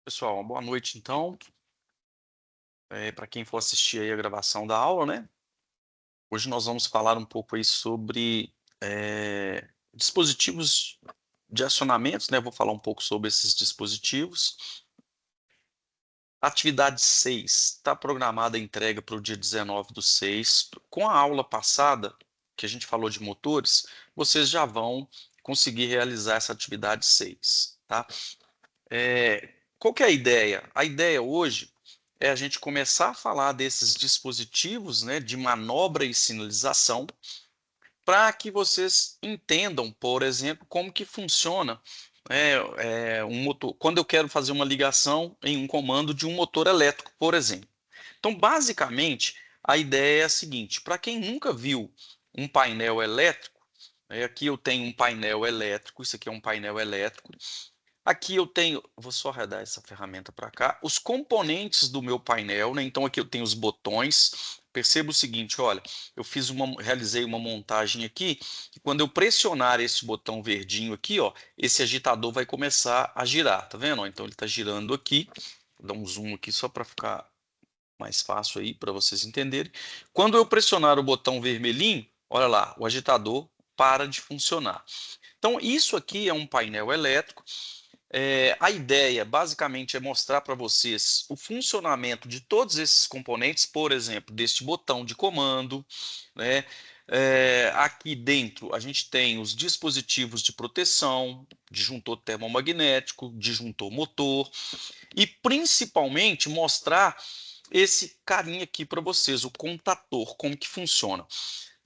Pessoal, uma boa noite então, para quem for assistir aí a gravação da aula, né. Hoje nós vamos falar um pouco aí sobre, dispositivos de acionamentos, né, vou falar um pouco sobre esses dispositivos. Atividade 6 está programada a entrega para o dia 19/6. Com a aula passada, que a gente falou de motores, vocês já vão conseguir realizar essa atividade 6, tá. Qual que é a ideia? A ideia hoje é a gente começar a falar desses dispositivos, né, de manobra e sinalização, para que vocês entendam, por exemplo, como que funciona, um motor quando eu quero fazer uma ligação em um comando de um motor elétrico, por exemplo. Então, basicamente, a ideia é a seguinte: para quem nunca viu um painel elétrico, aqui eu tenho um painel elétrico, isso aqui é um painel elétrico. Aqui eu tenho, vou só arredar essa ferramenta para cá, os componentes do meu painel, né? Então aqui eu tenho os botões. Perceba o seguinte, olha, realizei uma montagem aqui, que quando eu pressionar esse botão verdinho aqui, ó, esse agitador vai começar a girar, tá vendo? Então ele está girando aqui. Vou dar um zoom aqui só para ficar mais fácil aí para vocês entenderem. Quando eu pressionar o botão vermelhinho, olha lá, o agitador para de funcionar. Então isso aqui é um painel elétrico. A ideia, basicamente, é mostrar para vocês o funcionamento de todos esses componentes, por exemplo, deste botão de comando, né? Aqui dentro a gente tem os dispositivos de proteção, disjuntor termomagnético, disjuntor motor e principalmente mostrar esse carinha aqui para vocês, o contator, como que funciona.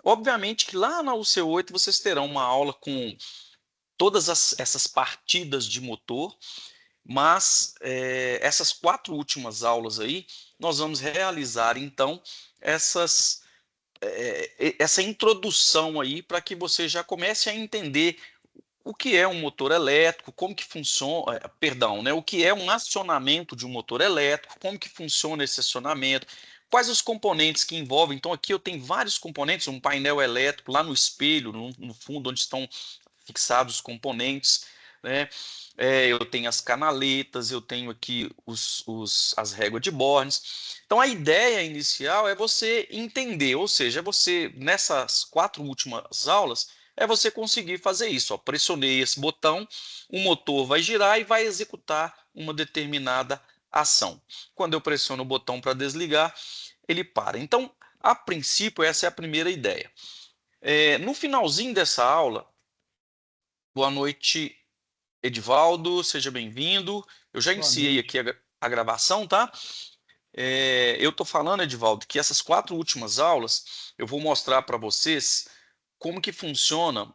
Obviamente que lá na UC8 vocês terão uma aula com todas essas partidas de motor, mas essas 4 últimas aulas aí, nós vamos realizar então essa introdução aí para que você já comece a entender o que é um motor elétrico, como que funciona, perdão, né, o que é um acionamento de um motor elétrico, como que funciona esse acionamento, quais os componentes que envolvem. Então aqui eu tenho vários componentes, um painel elétrico lá no espelho, no fundo onde estão fixados os componentes, né? Eu tenho as canaletas, eu tenho aqui as réguas de Bornes. Então a ideia inicial é você entender, ou seja, você nessas 4 últimas aulas é você conseguir fazer isso. Ó, pressionei esse botão, o motor vai girar e vai executar uma determinada ação. Quando eu pressiono o botão para desligar, ele para. Então, a princípio, essa é a primeira ideia. No finalzinho dessa aula, boa noite, Edivaldo, seja bem-vindo. Eu já Boa iniciei noite. aqui a gravação, tá? Eu estou falando, Edivaldo, que essas 4 últimas aulas eu vou mostrar para vocês como que funciona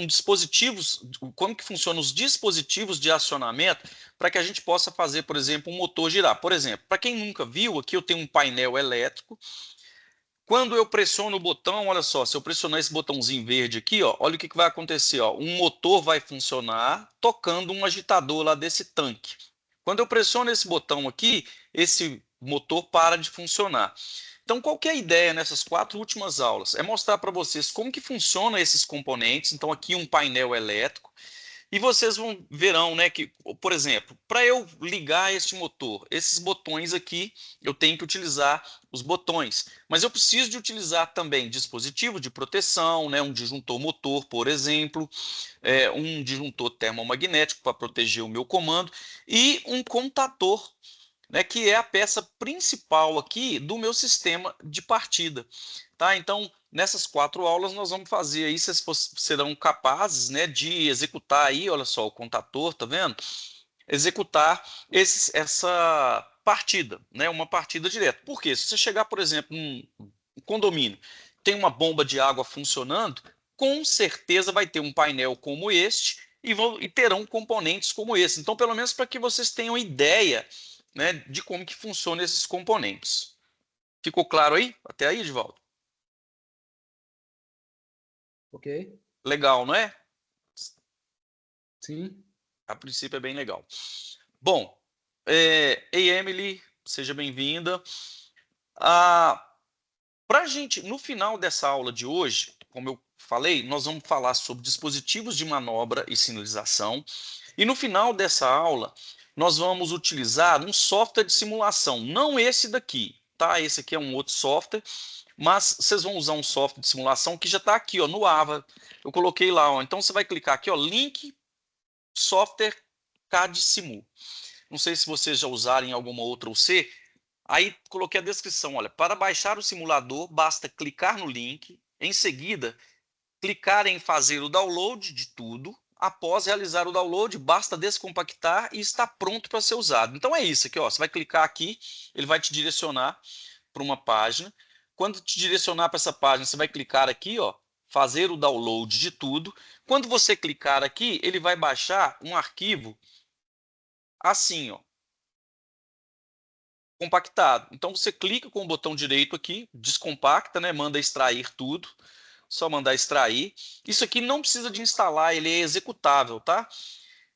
dispositivos, como que funcionam os dispositivos de acionamento para que a gente possa fazer, por exemplo, um motor girar. Por exemplo, para quem nunca viu, aqui eu tenho um painel elétrico. Quando eu pressiono o botão, olha só, se eu pressionar esse botãozinho verde aqui, ó, olha o que vai acontecer. Ó, um motor vai funcionar tocando um agitador lá desse tanque. Quando eu pressiono esse botão aqui, esse motor para de funcionar. Então, qual que é a ideia nessas 4 últimas aulas? É mostrar para vocês como que funcionam esses componentes. Então, aqui um painel elétrico. E vocês verão, né, que, por exemplo, para eu ligar este motor, esses botões aqui, eu tenho que utilizar os botões. Mas eu preciso de utilizar também dispositivo de proteção, né, um disjuntor motor, por exemplo, um disjuntor termomagnético para proteger o meu comando e um contator, né, que é a peça principal aqui do meu sistema de partida. Tá? Então, nessas 4 aulas nós vamos fazer aí, vocês serão capazes, né, de executar aí, olha só, o contator, tá vendo? Executar essa partida, né, uma partida direta. Por quê? Se você chegar, por exemplo, num condomínio, tem uma bomba de água funcionando, com certeza vai ter um painel como este e terão componentes como esse. Então, pelo menos para que vocês tenham ideia, né, de como que funcionam esses componentes. Ficou claro aí? Até aí, Edvaldo? Ok? Legal, não é? Sim. A princípio é bem legal. Bom, ei, Emily, seja bem-vinda. Ah, Para gente, no final dessa aula de hoje, como eu falei, nós vamos falar sobre dispositivos de manobra e sinalização. E no final dessa aula, nós vamos utilizar um software de simulação, não esse daqui, tá? Esse aqui é um outro software, mas vocês vão usar um software de simulação que já está aqui, ó, no AVA. Eu coloquei lá, ó. Então você vai clicar aqui, ó, link software CAD Simu. Não sei se vocês já usaram em alguma outra UC. Aí coloquei a descrição, olha, para baixar o simulador, basta clicar no link, em seguida, clicar em fazer o download de tudo. Após realizar o download, basta descompactar e está pronto para ser usado. Então é isso aqui, ó. Você vai clicar aqui, ele vai te direcionar para uma página. Quando te direcionar para essa página, você vai clicar aqui, ó, fazer o download de tudo. Quando você clicar aqui, ele vai baixar um arquivo assim, ó, compactado. Então você clica com o botão direito aqui, descompacta, né, manda extrair tudo. Só mandar extrair. Isso aqui não precisa de instalar, ele é executável, tá?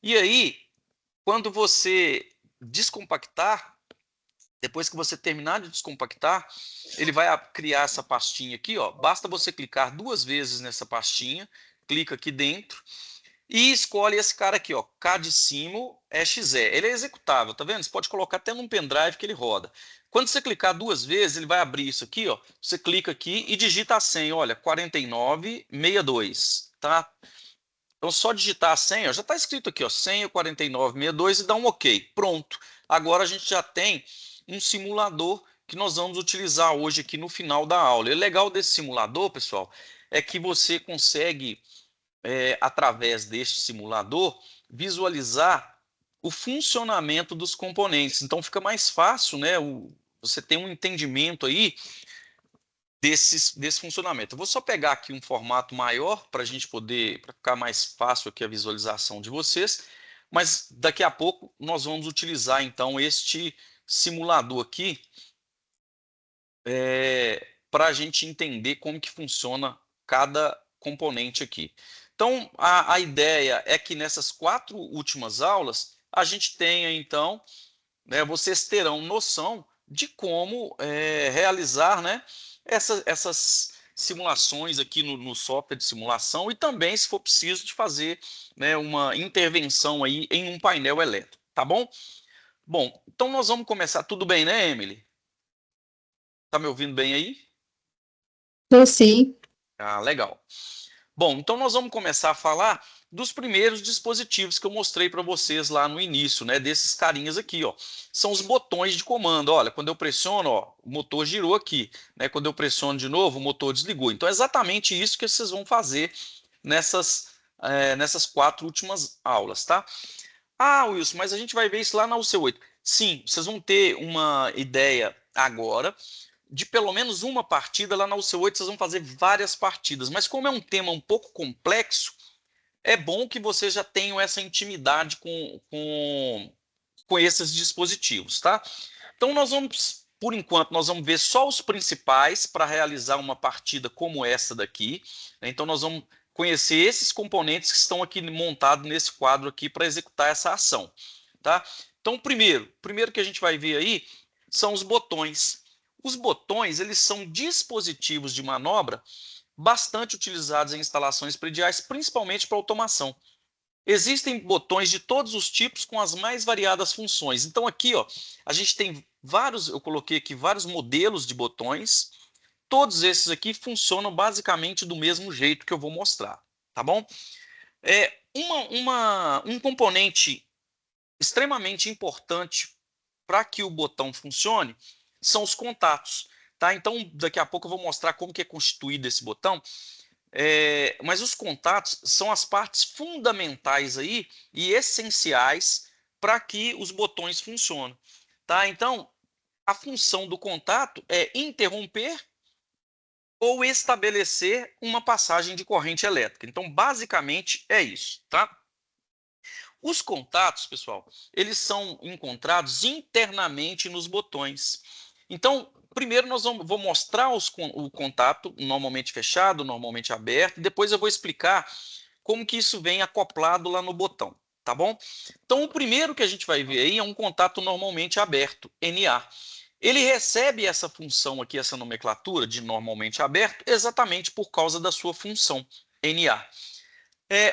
E aí, quando você descompactar, depois que você terminar de descompactar, ele vai criar essa pastinha aqui, ó. Basta você clicar 2 vezes nessa pastinha, clica aqui dentro e escolhe esse cara aqui, ó, CAD-Simo EXE. Ele é executável, tá vendo? Você pode colocar até num pendrive que ele roda. Quando você clicar 2 vezes, ele vai abrir isso aqui, ó. Você clica aqui e digita a senha, olha, 4962, tá? Então, só digitar a senha, ó, já está escrito aqui, ó, senha 4962 e dá um OK. Pronto. Agora a gente já tem um simulador que nós vamos utilizar hoje aqui no final da aula. E o legal desse simulador, pessoal, é que você consegue, através deste simulador, visualizar o funcionamento dos componentes. Então, fica mais fácil, né? Você tem um entendimento aí desse funcionamento. Eu vou só pegar aqui um formato maior para a gente poder, para ficar mais fácil aqui a visualização de vocês, mas daqui a pouco nós vamos utilizar então este simulador aqui para a gente entender como que funciona cada componente aqui. Então, a ideia é que nessas 4 últimas aulas, a gente tenha então, né, vocês terão noção de como realizar, né, essas simulações aqui no software de simulação e também, se for preciso, de fazer, né, uma intervenção aí em um painel elétrico, tá bom? Bom, então nós vamos começar. Tudo bem, né, Emily? Tá me ouvindo bem aí? Tô sim. Ah, legal. Bom, então nós vamos começar a falar dos primeiros dispositivos que eu mostrei para vocês lá no início, né? Desses carinhas aqui, ó. São os botões de comando. Olha, quando eu pressiono, ó, o motor girou aqui, né? Quando eu pressiono de novo, o motor desligou. Então é exatamente isso que vocês vão fazer nessas 4 últimas aulas, tá? Ah, Wilson, mas a gente vai ver isso lá na UC8. Sim, vocês vão ter uma ideia agora de pelo menos uma partida. Lá na UC8 vocês vão fazer várias partidas, mas como é um tema um pouco complexo, é bom que vocês já tenham essa intimidade com esses dispositivos, tá? Então nós vamos, por enquanto, nós vamos ver só os principais para realizar uma partida como essa daqui, né? Então nós vamos conhecer esses componentes que estão aqui montados nesse quadro aqui para executar essa ação, tá? Então primeiro que a gente vai ver aí são os botões. Os botões, eles são dispositivos de manobra bastante utilizados em instalações prediais, principalmente para automação. Existem botões de todos os tipos com as mais variadas funções. Então aqui, ó, a gente tem vários, eu coloquei aqui vários modelos de botões. Todos esses aqui funcionam basicamente do mesmo jeito que eu vou mostrar, tá bom? Um componente extremamente importante para que o botão funcione são os contatos, tá? Então, daqui a pouco eu vou mostrar como que é constituído esse botão. Mas os contatos são as partes fundamentais aí e essenciais para que os botões funcionem, tá? Então, a função do contato é interromper ou estabelecer uma passagem de corrente elétrica. Então, basicamente é isso, tá? Os contatos, pessoal, eles são encontrados internamente nos botões. Então, primeiro vou mostrar o contato normalmente fechado, normalmente aberto, depois eu vou explicar como que isso vem acoplado lá no botão, tá bom? Então, o primeiro que a gente vai ver aí é um contato normalmente aberto, NA. Ele recebe essa função aqui, essa nomenclatura de normalmente aberto, exatamente por causa da sua função. NA.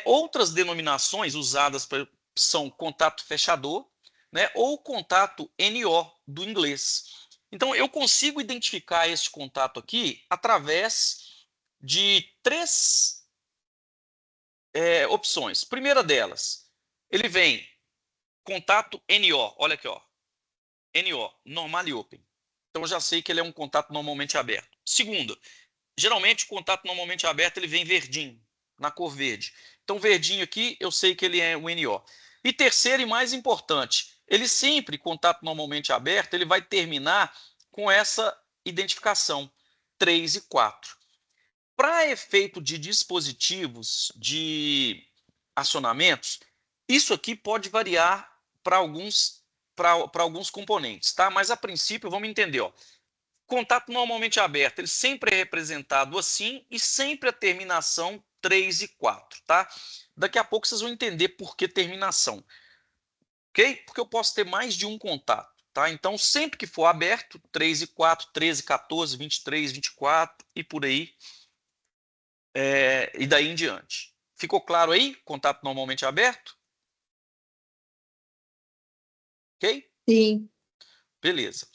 Outras denominações usadas são contato fechador, né, ou contato NO do inglês. Então, eu consigo identificar este contato aqui através de três opções. Primeira delas, ele vem contato NO, olha aqui, ó, NO, normal e open. Então, eu já sei que ele é um contato normalmente aberto. Segunda, geralmente o contato normalmente aberto ele vem verdinho, na cor verde. Então, verdinho aqui, eu sei que ele é o NO. E terceiro e mais importante, ele sempre, contato normalmente aberto, ele vai terminar com essa identificação, 3 e 4. Para efeito de dispositivos de acionamentos, isso aqui pode variar para alguns componentes, tá? Mas a princípio, vamos entender, ó. Contato normalmente aberto, ele sempre é representado assim e sempre a terminação 3 e 4, tá? Daqui a pouco vocês vão entender por que terminação, ok? Porque eu posso ter mais de um contato, tá? Então, sempre que for aberto, 3 e 4, 13, 14, 23, 24 e por aí, e daí em diante. Ficou claro aí? Contato normalmente aberto? Ok? Sim. Beleza.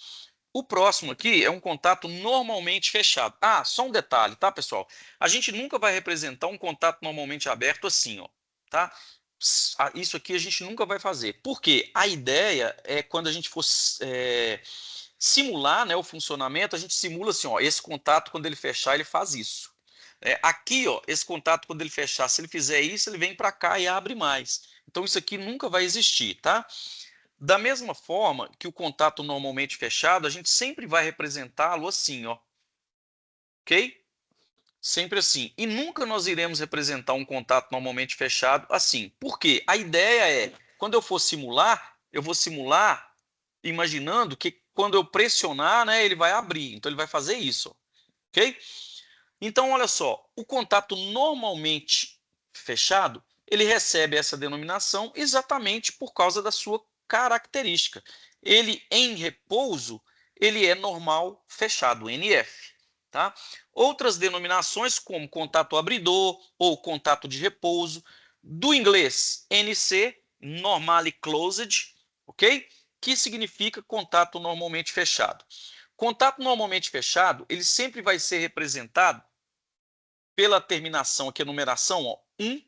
O próximo aqui é um contato normalmente fechado. Ah, só um detalhe, tá, pessoal? A gente nunca vai representar um contato normalmente aberto assim, ó, tá? Isso aqui a gente nunca vai fazer. Por quê? A ideia é quando a gente for simular, né, o funcionamento, a gente simula assim, ó, esse contato, quando ele fechar, ele faz isso. Aqui, ó, esse contato, quando ele fechar, se ele fizer isso, ele vem para cá e abre mais. Então, isso aqui nunca vai existir, tá? Da mesma forma que o contato normalmente fechado, a gente sempre vai representá-lo assim, ó. Ok? Sempre assim. E nunca nós iremos representar um contato normalmente fechado assim. Por quê? A ideia é, quando eu for simular, eu vou simular imaginando que quando eu pressionar, né, ele vai abrir. Então, ele vai fazer isso, ó. Ok? Então, olha só, o contato normalmente fechado, ele recebe essa denominação exatamente por causa da sua característica. Ele, em repouso, ele é normal fechado, NF. Tá? Outras denominações, como contato abridor ou contato de repouso, do inglês NC, normally closed, ok? Que significa contato normalmente fechado. Contato normalmente fechado, ele sempre vai ser representado pela terminação aqui, a numeração, ó, 1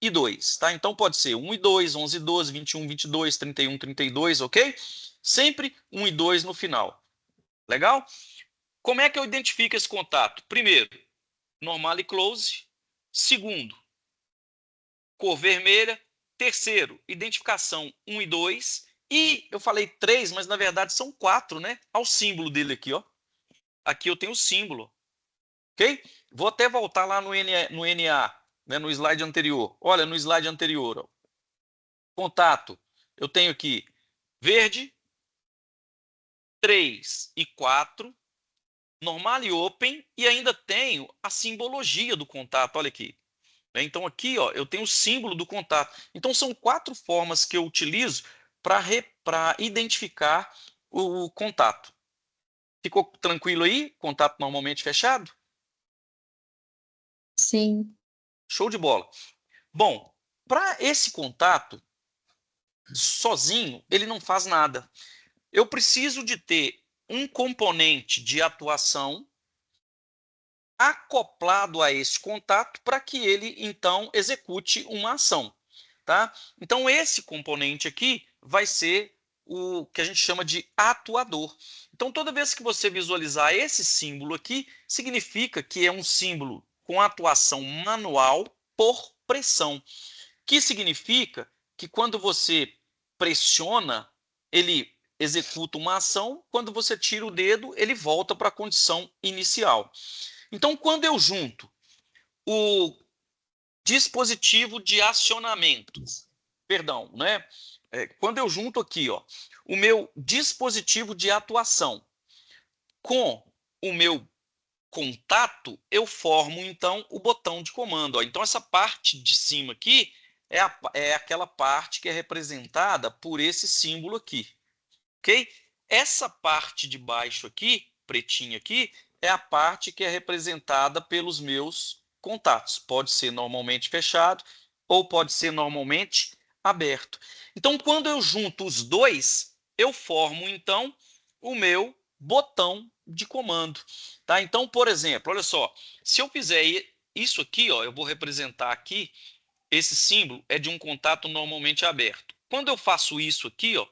e 2, tá? Então pode ser 1 e 2, 11 e 12, 21, 22, 31, 32, ok? Sempre 1 e 2 no final. Legal? Como é que eu identifico esse contato? Primeiro, normal e close. Segundo, cor vermelha. Terceiro, identificação 1 e 2. E eu falei 3, mas na verdade são 4, né? Olha o símbolo dele aqui, ó. Aqui eu tenho o símbolo. Ok? Vou até voltar lá no NA, né, no slide anterior. Olha, no slide anterior, ó, contato, eu tenho aqui verde, 3 e 4, normal e open, e ainda tenho a simbologia do contato, olha aqui. Então aqui, ó, eu tenho o símbolo do contato. Então são 4 formas que eu utilizo para identificar o contato. Ficou tranquilo aí? Contato normalmente fechado? Sim. Show de bola. Bom, para esse contato, sozinho, ele não faz nada. Eu preciso de ter um componente de atuação acoplado a esse contato para que ele, então, execute uma ação. Tá? Então, esse componente aqui vai ser o que a gente chama de atuador. Então, toda vez que você visualizar esse símbolo aqui, significa que é um símbolo com atuação manual por pressão, que significa que quando você pressiona, ele executa uma ação, quando você tira o dedo, ele volta para a condição inicial. Então, quando eu junto o dispositivo de acionamento, perdão, né? Quando eu junto aqui, ó, o meu dispositivo de atuação com o meu contato, eu formo, então, o botão de comando. Ó. Então, essa parte de cima aqui é aquela parte que é representada por esse símbolo aqui, ok? Essa parte de baixo aqui, pretinha aqui, é a parte que é representada pelos meus contatos. Pode ser normalmente fechado ou pode ser normalmente aberto. Então, quando eu junto os dois, eu formo, então, o meu botão de comando. Tá? Então, por exemplo, olha só, se eu fizer isso aqui, ó, eu vou representar aqui, esse símbolo é de um contato normalmente aberto. Quando eu faço isso aqui, ó,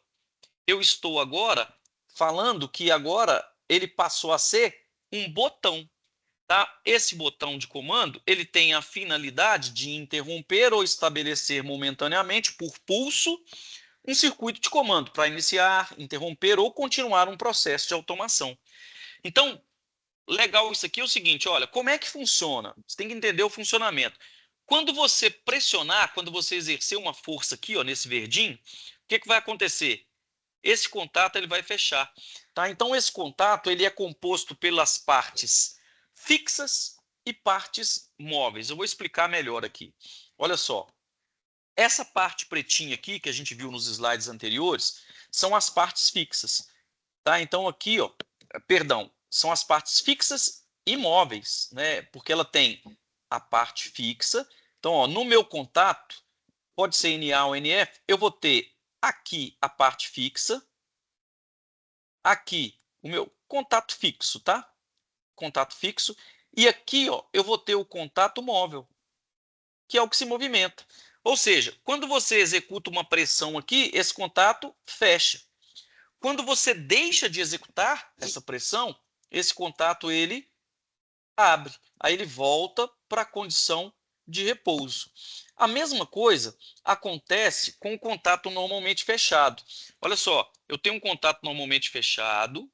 eu estou agora falando que agora ele passou a ser um botão. Tá? Esse botão de comando ele tem a finalidade de interromper ou estabelecer momentaneamente, por pulso, um circuito de comando para iniciar, interromper ou continuar um processo de automação. Então, legal isso aqui é o seguinte, olha, como é que funciona? Você tem que entender o funcionamento. Quando você pressionar, quando você exercer uma força aqui, ó, nesse verdinho, o que vai acontecer? Esse contato ele vai fechar. Tá? Então, esse contato ele é composto pelas partes fixas e partes móveis. Eu vou explicar melhor aqui. Olha só, essa parte pretinha aqui, que a gente viu nos slides anteriores, são as partes fixas. Tá? Então, aqui, ó, perdão, são as partes fixas e móveis, né? Porque ela tem a parte fixa. Então, ó, no meu contato, pode ser NA ou NF, eu vou ter aqui a parte fixa, aqui o meu contato fixo, tá? Contato fixo. E aqui, ó, eu vou ter o contato móvel, que é o que se movimenta. Ou seja, quando você executa uma pressão aqui, esse contato fecha. Quando você deixa de executar essa pressão, esse contato ele abre. Aí ele volta para a condição de repouso. A mesma coisa acontece com o contato normalmente fechado. Olha só, eu tenho um contato normalmente fechado,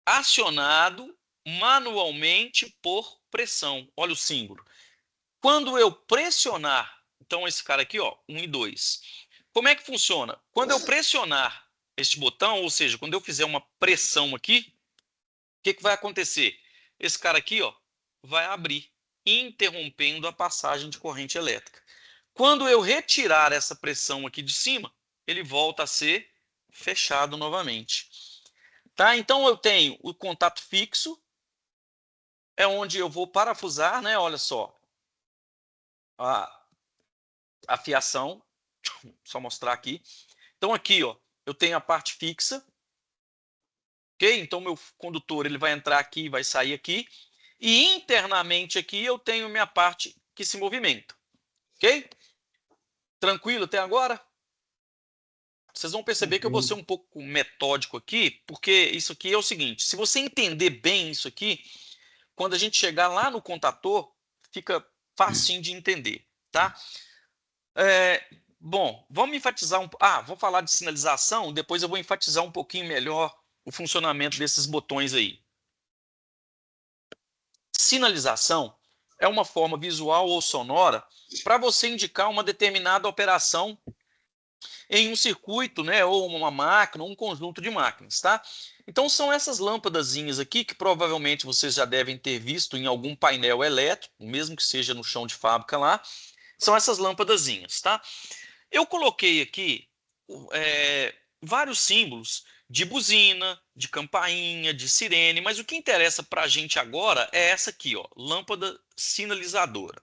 acionado manualmente por pressão. Olha o símbolo. Quando eu pressionar, então esse cara aqui, ó, 1 e 2. Como é que funciona? Quando eu pressionar este botão, ou seja, quando eu fizer uma pressão aqui, o que vai acontecer? Esse cara aqui, ó, vai abrir, interrompendo a passagem de corrente elétrica. Quando eu retirar essa pressão aqui de cima, ele volta a ser fechado novamente. Tá? Então eu tenho o contato fixo, é onde eu vou parafusar, né? Olha só, a fiação, só mostrar aqui. Então aqui, ó, eu tenho a parte fixa, ok? Então meu condutor ele vai entrar aqui, vai sair aqui, e internamente aqui eu tenho minha parte que se movimenta, ok? Tranquilo até agora? Vocês vão perceber que eu vou ser um pouco metódico aqui, porque isso aqui é o seguinte, se você entender bem isso aqui, quando a gente chegar lá no contator, fica facinho de entender, tá? Bom, vamos enfatizar vou falar de sinalização, depois eu vou enfatizar um pouquinho melhor o funcionamento desses botões aí. Sinalização é uma forma visual ou sonora para você indicar uma determinada operação em um circuito, né, ou uma máquina, ou um conjunto de máquinas, tá? Então são essas lâmpadazinhas aqui que provavelmente vocês já devem ter visto em algum painel elétrico, mesmo que seja no chão de fábrica lá, são essas lâmpadazinhas, tá? Eu coloquei aqui vários símbolos de buzina, de campainha, de sirene, mas o que interessa para a gente agora é essa aqui, ó, lâmpada sinalizadora.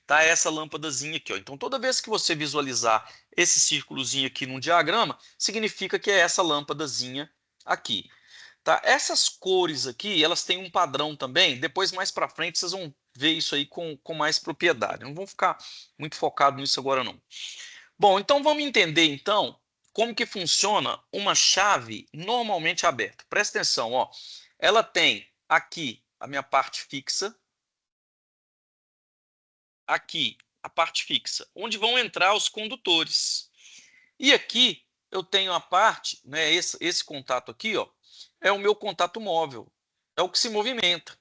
Tá? Essa lâmpadazinha aqui, ó. Então, toda vez que você visualizar esse círculozinho aqui num diagrama, significa que é essa lâmpadazinha aqui. Tá? Essas cores aqui, elas têm um padrão também. Depois, mais para frente, vocês vão ver isso aí com mais propriedade. Não vou ficar muito focado nisso agora, não. Bom, então vamos entender, então, como que funciona uma chave normalmente aberta. Presta atenção, ó. Ela tem aqui a minha parte fixa, aqui a parte fixa, onde vão entrar os condutores. E aqui eu tenho a parte, né, esse contato aqui, ó, é o meu contato móvel, é o que se movimenta.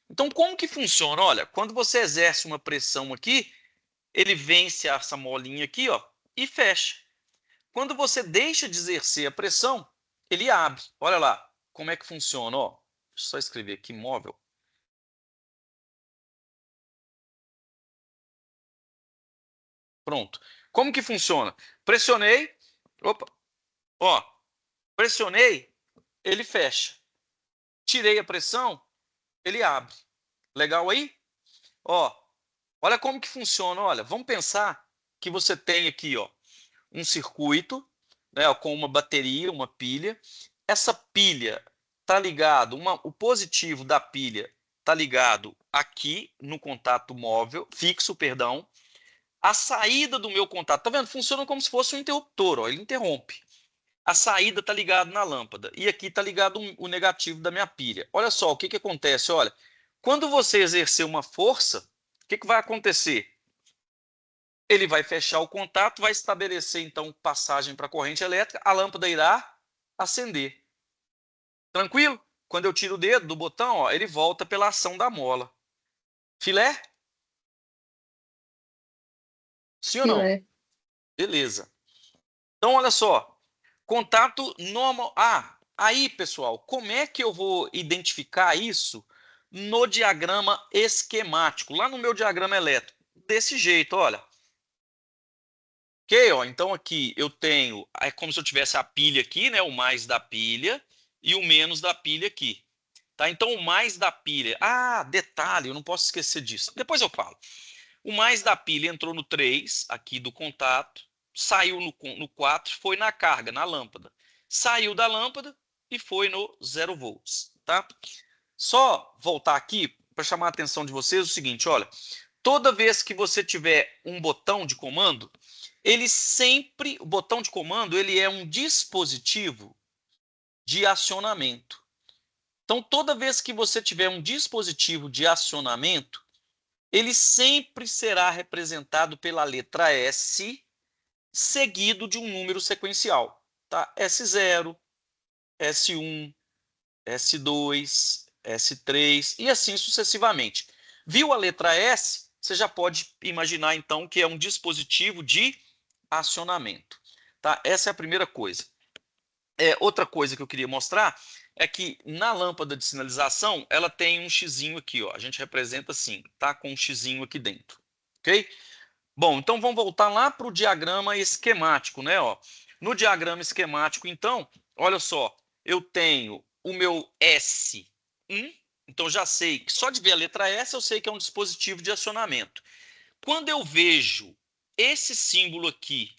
Então, como que funciona? Olha, quando você exerce uma pressão aqui, ele vence essa molinha aqui, ó, e fecha. Quando você deixa de exercer a pressão, ele abre. Olha lá como é que funciona. Ó. Deixa eu só escrever aqui, móvel. Pronto. Como que funciona? Pressionei, opa, ó, pressionei, ele fecha. Tirei a pressão, ele abre. Legal aí? Ó, olha como que funciona, olha, vamos pensar que você tem aqui, ó, um circuito, né, ó, com uma bateria, uma pilha. Essa pilha tá ligado, o positivo da pilha tá ligado aqui no contato móvel, fixo, perdão. A saída do meu contato, tá vendo? Funciona como se fosse um interruptor, ó, ele interrompe. A saída está ligada na lâmpada e aqui está ligado o negativo da minha pilha. Olha só o que, que acontece. Olha, quando você exercer uma força, o que, que vai acontecer? Ele vai fechar o contato, vai estabelecer então passagem para a corrente elétrica, a lâmpada irá acender. Tranquilo? Quando eu tiro o dedo do botão, ó, ele volta pela ação da mola. Filé? Sim ou não? Filé. Beleza. Então, olha só. Contato normal. Ah, aí, pessoal, como é que eu vou identificar isso no diagrama esquemático, lá no meu diagrama elétrico? Desse jeito, olha. Ok, ó, então aqui eu tenho, é como se eu tivesse a pilha aqui, né, o mais da pilha e o menos da pilha aqui. Tá? Então o mais da pilha, detalhe, eu não posso esquecer disso. Depois eu falo. O mais da pilha entrou no 3, aqui do contato, saiu no 4, foi na carga, na lâmpada. Saiu da lâmpada e foi no 0 volts. Tá? Só voltar aqui para chamar a atenção de vocês o seguinte, olha, toda vez que você tiver um botão de comando, o botão de comando, ele é um dispositivo de acionamento. Então, toda vez que você tiver um dispositivo de acionamento, ele sempre será representado pela letra S, seguido de um número sequencial. Tá? S0, S1, S2, S3 e assim sucessivamente. Viu a letra S? Você já pode imaginar, então, que é um dispositivo de acionamento. Tá? Essa é a primeira coisa. Outra coisa que eu queria mostrar é que na lâmpada de sinalização, ela tem um xizinho aqui, ó. A gente representa assim, tá? Com um xizinho aqui dentro, ok? Bom, então vamos voltar lá para o diagrama esquemático, né? Ó. No diagrama esquemático, então, olha só, eu tenho o meu S1, então já sei que só de ver a letra S eu sei que é um dispositivo de acionamento. Quando eu vejo esse símbolo aqui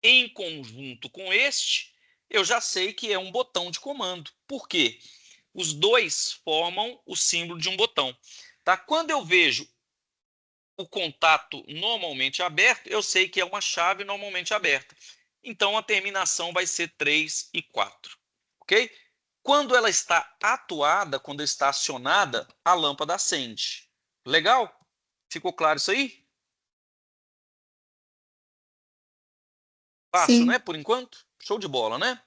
em conjunto com este, eu já sei que é um botão de comando. Por quê? Os dois formam o símbolo de um botão. Tá? Quando eu vejo o contato normalmente aberto, eu sei que é uma chave normalmente aberta. Então, a terminação vai ser 3 e 4. Ok? Quando ela está atuada, quando está acionada, a lâmpada acende. Legal? Ficou claro isso aí? Fácil, né? Sim. Por enquanto? Show de bola, né?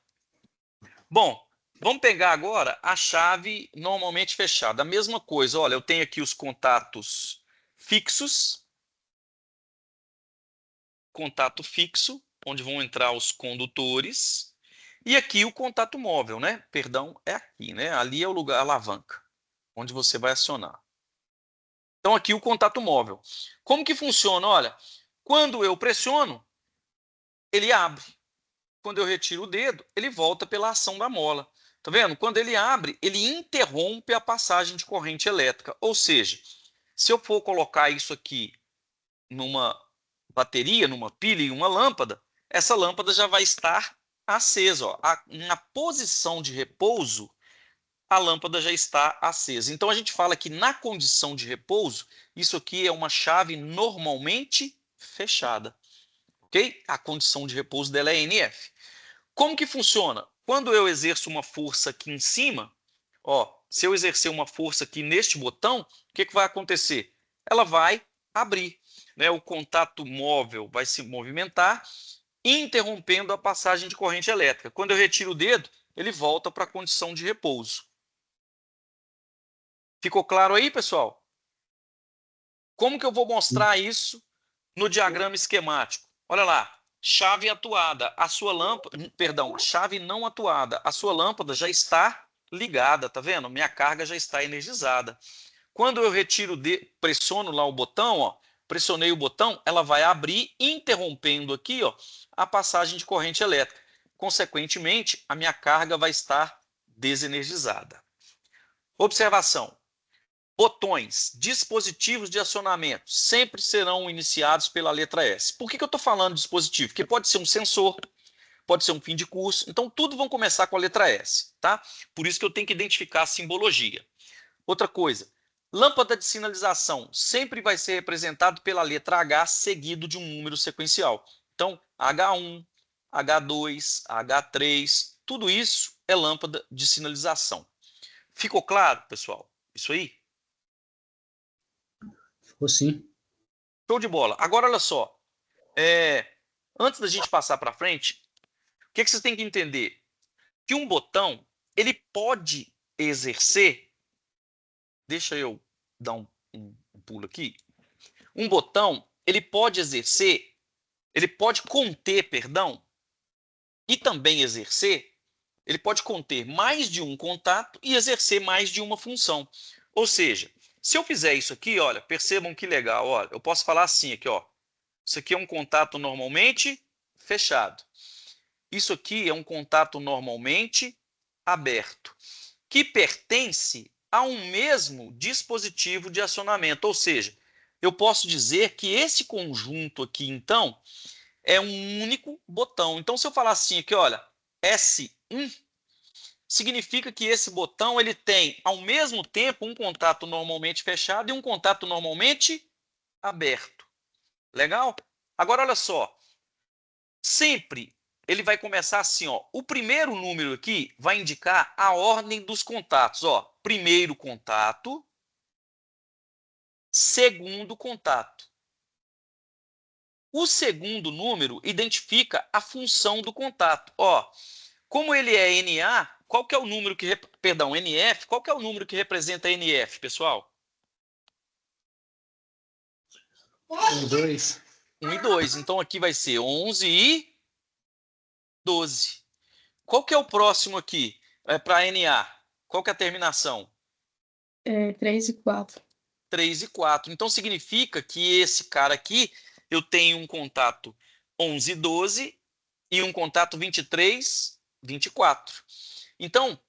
Bom, vamos pegar agora a chave normalmente fechada. A mesma coisa, olha, eu tenho aqui os contatos fixos, contato fixo, onde vão entrar os condutores, e aqui o contato móvel, né? Perdão, é aqui, né? Ali é o lugar, a alavanca, onde você vai acionar. Então aqui o contato móvel. Como que funciona? Olha, quando eu pressiono, ele abre. Quando eu retiro o dedo, ele volta pela ação da mola. Tá vendo? Quando ele abre, ele interrompe a passagem de corrente elétrica. Ou seja, se eu for colocar isso aqui numa bateria, numa pilha e uma lâmpada, essa lâmpada já vai estar acesa. Ó. Na posição de repouso, a lâmpada já está acesa. Então a gente fala que na condição de repouso, isso aqui é uma chave normalmente fechada. Ok? A condição de repouso dela é NF. Como que funciona? Quando eu exerço uma força aqui em cima, ó, se eu exercer uma força aqui neste botão, o que, que vai acontecer? Ela vai abrir, né? O contato móvel vai se movimentar, interrompendo a passagem de corrente elétrica. Quando eu retiro o dedo, ele volta para a condição de repouso. Ficou claro aí, pessoal? Como que eu vou mostrar isso no diagrama esquemático? Olha lá, chave atuada, a sua lâmpada, perdão, chave não atuada, a sua lâmpada já está ligada, tá vendo? Minha carga já está energizada. Quando eu retiro, pressiono lá o botão, ó, pressionei o botão, ela vai abrir, interrompendo aqui, ó, a passagem de corrente elétrica. Consequentemente, a minha carga vai estar desenergizada. Observação. Botões, dispositivos de acionamento, sempre serão iniciados pela letra S. Por que eu estou falando de dispositivo? Porque pode ser um sensor, pode ser um fim de curso, então tudo vão começar com a letra S, tá? Por isso que eu tenho que identificar a simbologia. Outra coisa, lâmpada de sinalização sempre vai ser representado pela letra H seguido de um número sequencial. Então, H1, H2, H3, tudo isso é lâmpada de sinalização. Ficou claro, pessoal? Isso aí? Ficou sim. Show de bola. Agora, olha só. Antes da gente passar para frente, o que vocês têm que entender? Que um botão, ele pode exercer... Deixa eu dar um pulo aqui. Um botão, ele pode exercer, ele pode conter, perdão, e também exercer, ele pode conter mais de um contato e exercer mais de uma função. Ou seja, se eu fizer isso aqui, olha, percebam que legal, olha, eu posso falar assim aqui, ó. Isso aqui é um contato normalmente fechado. Isso aqui é um contato normalmente aberto, que pertence a um mesmo dispositivo de acionamento. Ou seja, eu posso dizer que esse conjunto aqui, então, é um único botão. Então, se eu falar assim aqui, olha, S1, significa que esse botão ele tem, ao mesmo tempo, um contato normalmente fechado e um contato normalmente aberto. Legal? Agora, olha só. Sempre ele vai começar assim, ó. O primeiro número aqui vai indicar a ordem dos contatos, ó. Primeiro contato, segundo contato. O segundo número identifica a função do contato. Ó, como ele é NA, qual que é o número que, perdão, NF, qual que é o número que representa NF, pessoal? 1 e 2. 1 e 2. Então aqui vai ser 11 e 12. Qual que é o próximo aqui para NA? Qual que é a terminação? 3 e 4. 3 e 4. Então, significa que esse cara aqui, eu tenho um contato 11 e 12 e um contato 23, 24. Então,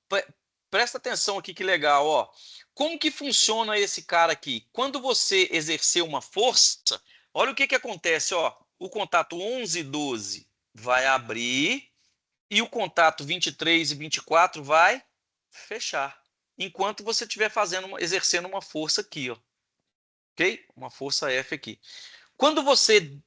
presta atenção aqui que legal, ó. Como que funciona esse cara aqui? Quando você exercer uma força, olha o que acontece, ó. O contato 11 e 12 vai abrir e o contato 23 e 24 vai fechar. Enquanto você estiver exercendo uma força aqui, ó. Ok? Uma força F aqui. Quando você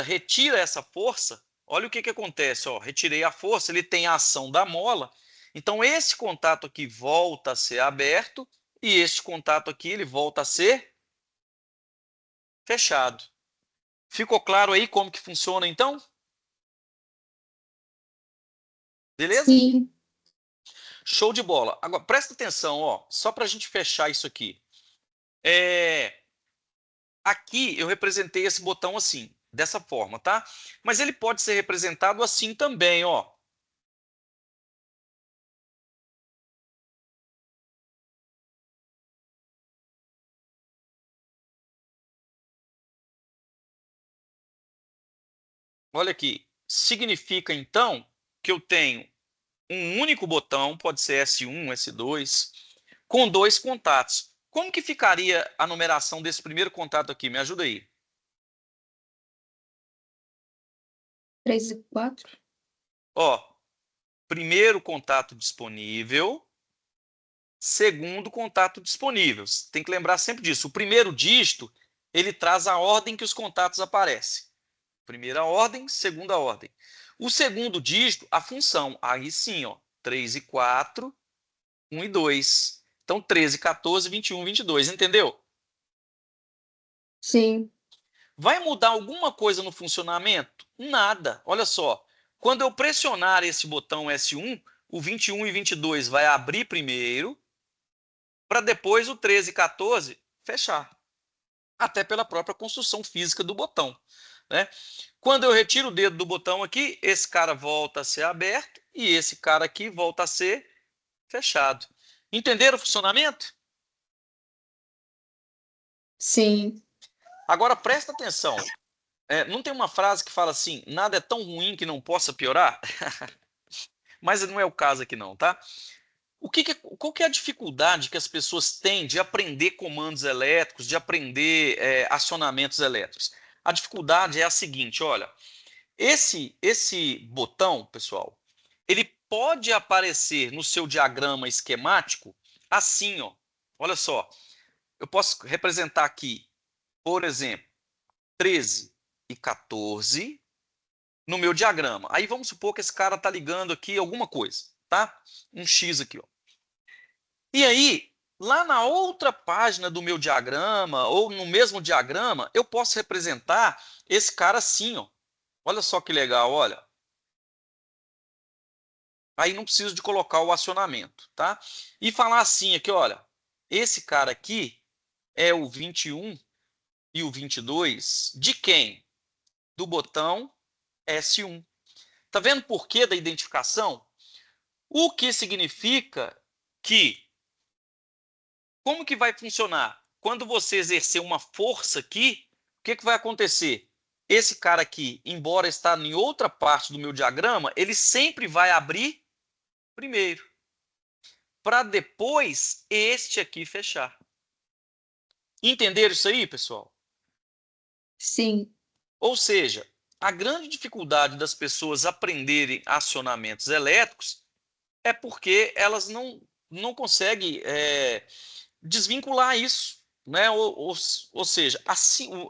retira essa força, olha o que acontece. Ó, retirei a força, ele tem a ação da mola. Então, esse contato aqui volta a ser aberto e este contato aqui ele volta a ser fechado. Ficou claro aí como que funciona, então? Beleza? Sim. Show de bola. Agora, presta atenção, ó, só para a gente fechar isso aqui. Aqui eu representei esse botão assim, dessa forma, tá? Mas ele pode ser representado assim também, ó. Olha aqui. Significa, então, que eu tenho um único botão, pode ser S1, S2, com dois contatos. Como que ficaria a numeração desse primeiro contato aqui? Me ajuda aí. 3 e 4. Ó, primeiro contato disponível, segundo contato disponível. Você tem que lembrar sempre disso. O primeiro dígito, ele traz a ordem que os contatos aparecem. Primeira ordem, segunda ordem. O segundo dígito, a função. Aí sim, ó, 3 e 4, 1 e 2. Então, 13, 14, 21, 22. Entendeu? Sim. Vai mudar alguma coisa no funcionamento? Nada. Olha só. Quando eu pressionar esse botão S1, o 21 e 22 vai abrir primeiro, para depois o 13 e 14 fechar. Até pela própria construção física do botão, né? Quando eu retiro o dedo do botão aqui, esse cara volta a ser aberto e esse cara aqui volta a ser fechado. Entenderam o funcionamento? Sim. Agora presta atenção. Não tem uma frase que fala assim, nada é tão ruim que não possa piorar? Mas não é o caso aqui não, tá? Qual que é a dificuldade que as pessoas têm de aprender comandos elétricos, de aprender acionamentos elétricos? A dificuldade é a seguinte, olha, esse botão, pessoal, ele pode aparecer no seu diagrama esquemático assim, ó. Olha só, eu posso representar aqui, por exemplo, 13 e 14 no meu diagrama. Aí vamos supor que esse cara está ligando aqui alguma coisa, tá? Um X aqui, ó. E aí, lá na outra página do meu diagrama, ou no mesmo diagrama, eu posso representar esse cara assim, ó. Olha só que legal, olha. Aí não preciso de colocar o acionamento, tá? E falar assim aqui, olha, esse cara aqui é o 21 e o 22 de quem? Do botão S1. Tá vendo por que da identificação? O que significa que, como que vai funcionar? Quando você exercer uma força aqui, o que vai acontecer? Esse cara aqui, embora está em outra parte do meu diagrama, ele sempre vai abrir primeiro, para depois este aqui fechar. Entenderam isso aí, pessoal? Sim. Ou seja, a grande dificuldade das pessoas aprenderem acionamentos elétricos é porque elas não conseguem desvincular isso, né? Ou seja,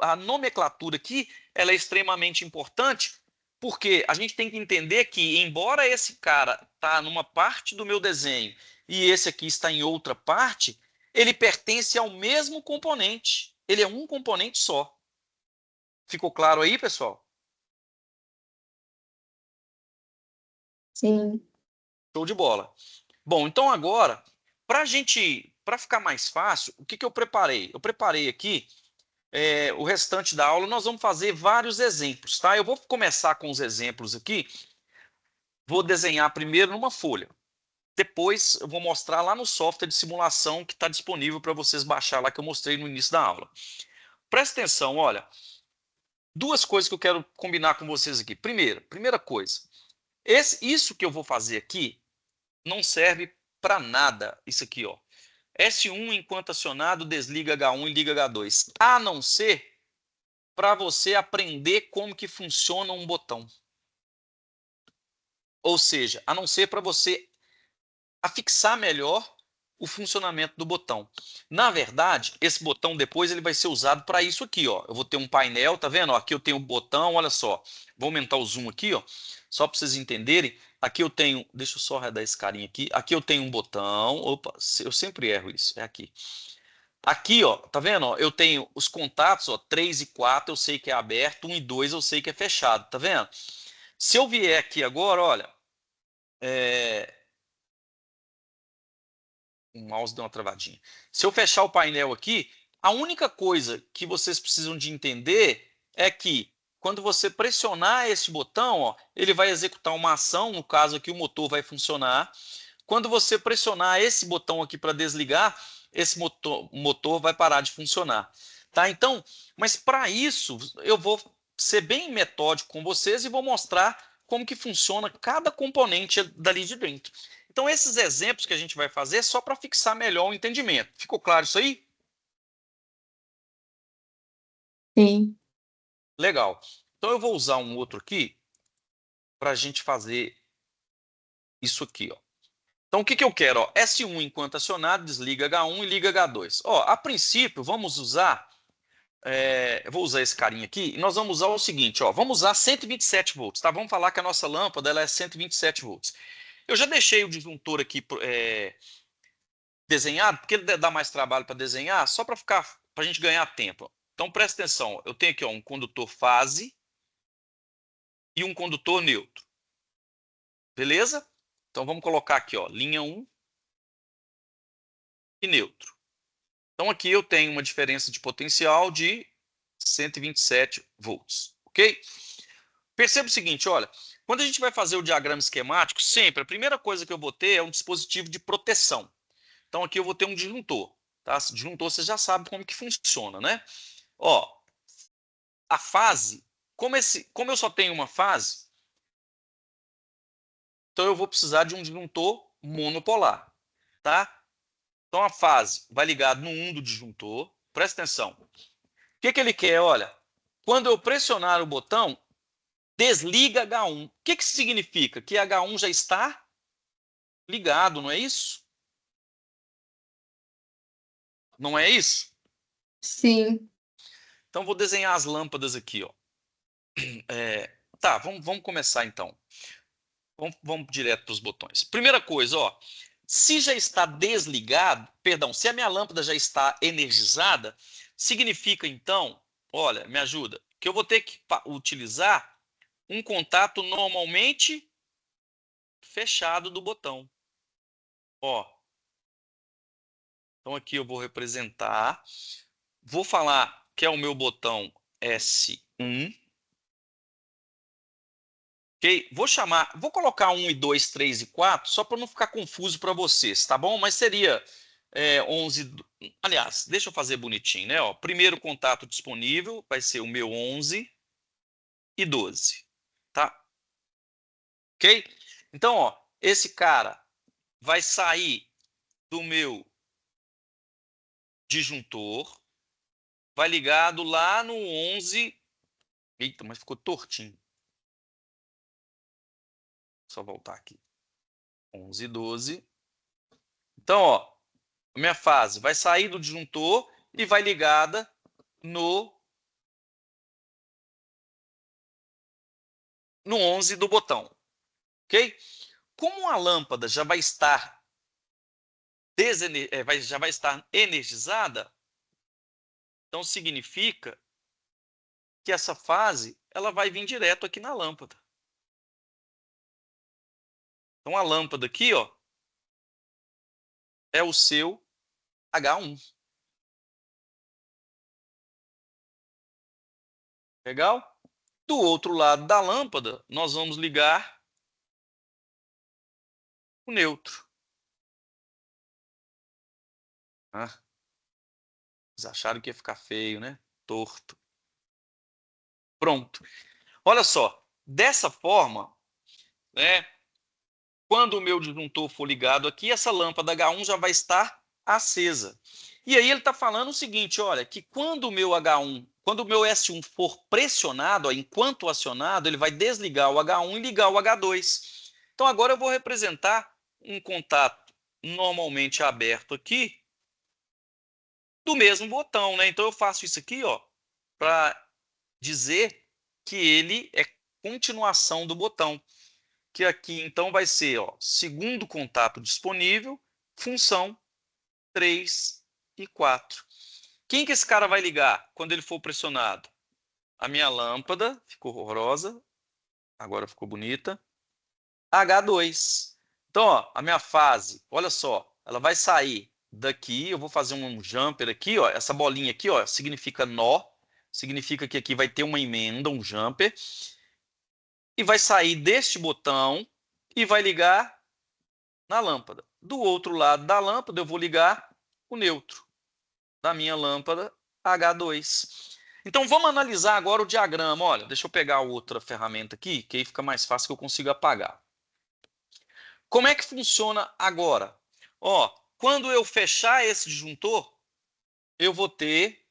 a nomenclatura aqui ela é extremamente importante porque a gente tem que entender que, embora esse cara está numa parte do meu desenho e esse aqui está em outra parte, ele pertence ao mesmo componente. Ele é um componente só. Ficou claro aí, pessoal? Sim. Show de bola. Bom, então agora, para ficar mais fácil, o que eu preparei? Eu preparei aqui o restante da aula, nós vamos fazer vários exemplos, tá? Eu vou começar com os exemplos aqui, vou desenhar primeiro numa folha. Depois eu vou mostrar lá no software de simulação que está disponível para vocês baixar lá que eu mostrei no início da aula. Presta atenção, olha, duas coisas que eu quero combinar com vocês aqui. Primeira coisa, isso que eu vou fazer aqui não serve para nada, isso aqui, ó. S1 enquanto acionado, desliga H1 e liga H2, a não ser para você aprender como que funciona um botão. Ou seja, a não ser para você afixar melhor o funcionamento do botão. Na verdade, esse botão depois ele vai ser usado para isso aqui, ó. Eu vou ter um painel, tá vendo? Ó, aqui eu tenho um botão, olha só. Vou aumentar o zoom aqui, ó, só para vocês entenderem. Aqui eu tenho, deixa eu só arredar esse carinha aqui. Aqui eu tenho um botão. Opa, eu sempre erro isso. É aqui. Aqui, ó, tá vendo? Ó, eu tenho os contatos, ó, 3 e 4 eu sei que é aberto, 1 e 2 eu sei que é fechado, tá vendo? Se eu vier aqui agora, olha, o mouse deu uma travadinha. Se eu fechar o painel aqui, a única coisa que vocês precisam de entender é que quando você pressionar esse botão, ó, ele vai executar uma ação, no caso aqui o motor vai funcionar. Quando você pressionar esse botão aqui para desligar, esse motor vai parar de funcionar. Tá? Então, mas para isso, eu vou ser bem metódico com vocês e vou mostrar como que funciona cada componente dali de dentro. Então, esses exemplos que a gente vai fazer é só para fixar melhor o entendimento. Ficou claro isso aí? Sim. Legal. Então, eu vou usar um outro aqui para a gente fazer isso aqui, ó. Então, o que eu quero? Ó, S1 enquanto acionado, desliga H1 e liga H2. Ó, a princípio, vamos usar, eu vou usar esse carinha aqui, e nós vamos usar o seguinte, ó, vamos usar 127 volts, tá? Vamos falar que a nossa lâmpada ela é 127 volts. Eu já deixei o disjuntor aqui desenhado, porque ele dá mais trabalho para desenhar, só para a gente ganhar tempo. Então, presta atenção, eu tenho aqui ó, um condutor fase e um condutor neutro. Beleza? Então, vamos colocar aqui, ó, linha 1 e neutro. Então, aqui eu tenho uma diferença de potencial de 127 volts, ok? Perceba o seguinte, olha, quando a gente vai fazer o diagrama esquemático, sempre a primeira coisa que eu vou ter é um dispositivo de proteção. Então, aqui eu vou ter um disjuntor, tá? Disjuntor você já sabe como que funciona, né? Ó, a fase, como eu só tenho uma fase, então eu vou precisar de um disjuntor monopolar. tá? Então a fase vai ligado no 1 do disjuntor. Presta atenção. O que ele quer? Olha, quando eu pressionar o botão, desliga H1. O que significa? Que H1 já está ligado, não é isso? Não é isso? Sim. Então vou desenhar as lâmpadas aqui, ó. Tá, vamos começar então. Vamos direto para os botões. Primeira coisa, ó. Se já está desligado, perdão, se a minha lâmpada já está energizada, significa então, olha, me ajuda, que eu vou ter que utilizar um contato normalmente fechado do botão. Ó. Então aqui eu vou representar. Vou falar que é o meu botão S1. Ok? Vou colocar 1 e 2, 3 e 4, só para não ficar confuso para vocês, tá bom? Mas seria 11... Aliás, deixa eu fazer bonitinho, né? Ó, primeiro contato disponível vai ser o meu 11 e 12, tá? Ok? Então, ó, esse cara vai sair do meu disjuntor, vai ligado lá no 11... Eita, mas ficou tortinho. Só voltar aqui. 11 e 12. Então, ó, a minha fase vai sair do disjuntor e vai ligada no 11 do botão, ok? Como a lâmpada já vai estar energizada, então significa que essa fase ela vai vir direto aqui na lâmpada. Então a lâmpada aqui, ó, é o seu H1. Legal? Do outro lado da lâmpada, nós vamos ligar o neutro. Ah, vocês acharam que ia ficar feio, né? Torto. Pronto. Olha só, dessa forma, né, quando o meu disjuntor for ligado aqui, essa lâmpada H1 já vai estar acesa. E aí ele está falando o seguinte, olha, que quando o meu S1 for pressionado, ó, enquanto acionado, ele vai desligar o H1 e ligar o H2. Então agora eu vou representar um contato normalmente aberto aqui do mesmo botão, né? Então eu faço isso aqui, ó, para dizer que ele é continuação do botão. Que aqui então vai ser, ó, segundo contato disponível, função 3 e 4. Quem que esse cara vai ligar quando ele for pressionado? A minha lâmpada, ficou horrorosa, agora ficou bonita, H2. Então, ó, a minha fase, olha só, ela vai sair daqui, eu vou fazer um jumper aqui, ó, essa bolinha aqui, ó, significa nó, significa que aqui vai ter uma emenda, um jumper, e vai sair deste botão e vai ligar na lâmpada. Do outro lado da lâmpada, eu vou ligar o neutro da minha lâmpada H2. Então, vamos analisar agora o diagrama. Olha, deixa eu pegar outra ferramenta aqui, que aí fica mais fácil que eu consiga apagar. Como é que funciona agora? Ó, quando eu fechar esse disjuntor, eu vou ter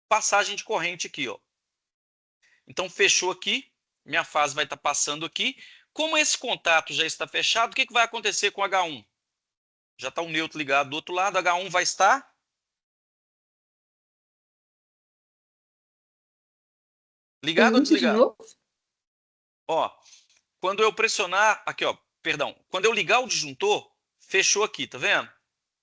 passagem de corrente aqui, ó. Então, fechou aqui, minha fase vai estar passando aqui. Como esse contato já está fechado, o que vai acontecer com H1? Já está o neutro ligado do outro lado, H1 vai estar ligado ou Pergunta de desligado? novo? Ó, quando eu pressionar, aqui ó, perdão, quando eu ligar o disjuntor, fechou aqui, tá vendo?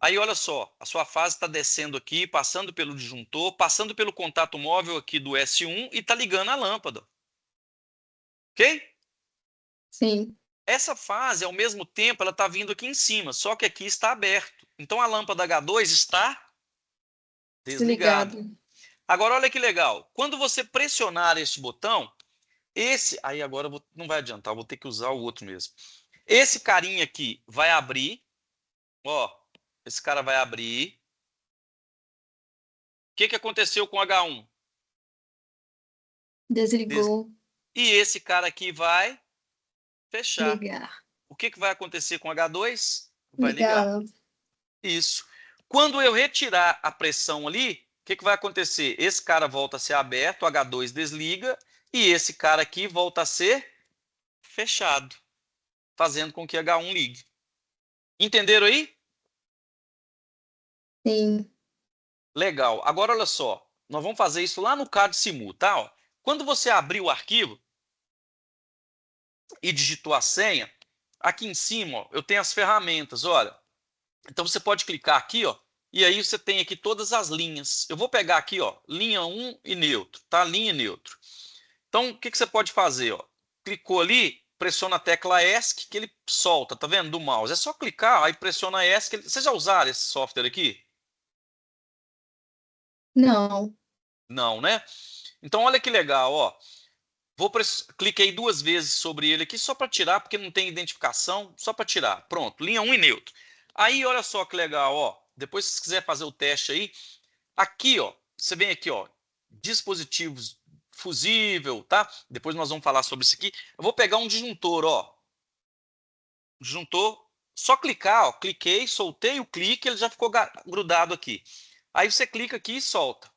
Aí olha só, a sua fase está descendo aqui, passando pelo disjuntor, passando pelo contato móvel aqui do S1 e está ligando a lâmpada. Ok? Sim. Essa fase, ao mesmo tempo, ela está vindo aqui em cima, só que aqui está aberto. Então a lâmpada H2 está desligada. Desligado. Agora olha que legal, quando você pressionar este botão, aí agora não vai adiantar, eu vou ter que usar o outro mesmo. Esse carinha aqui vai abrir, ó, esse cara vai abrir. O que aconteceu com o H1? Desligou. E esse cara aqui vai fechar. Ligar. O que vai acontecer com o H2? Vai ligar. Ligar. Isso. Quando eu retirar a pressão ali, o que vai acontecer? Esse cara volta a ser aberto, o H2 desliga, e esse cara aqui volta a ser fechado, fazendo com que H1 ligue. Entenderam aí? Sim. Legal. Agora, olha só. Nós vamos fazer isso lá no CAD Simu, tá? Ó, quando você abrir o arquivo e digitou a senha, aqui em cima, ó, eu tenho as ferramentas, olha. Então, você pode clicar aqui, ó, e aí você tem aqui todas as linhas. Eu vou pegar aqui, ó, linha 1 e neutro, tá? Linha e neutro. Então, o que você pode fazer, ó? Clicou ali, pressiona a tecla ESC, que ele solta, tá vendo? Do mouse. É só clicar, aí pressiona ESC. Vocês já usaram esse software aqui? Não. Não, né? Então, olha que legal, ó. Cliquei 2 vezes sobre ele aqui só para tirar, porque não tem identificação, só para tirar. Pronto, linha 1 e neutro. Aí, olha só que legal, ó. Depois, se você quiser fazer o teste aí, aqui, ó, você vem aqui, ó, dispositivos fusível, tá? Depois nós vamos falar sobre isso aqui. Eu vou pegar um disjuntor, ó. Disjuntor, só clicar, ó. Cliquei, soltei o clique, ele já ficou grudado aqui. Aí você clica aqui e solta.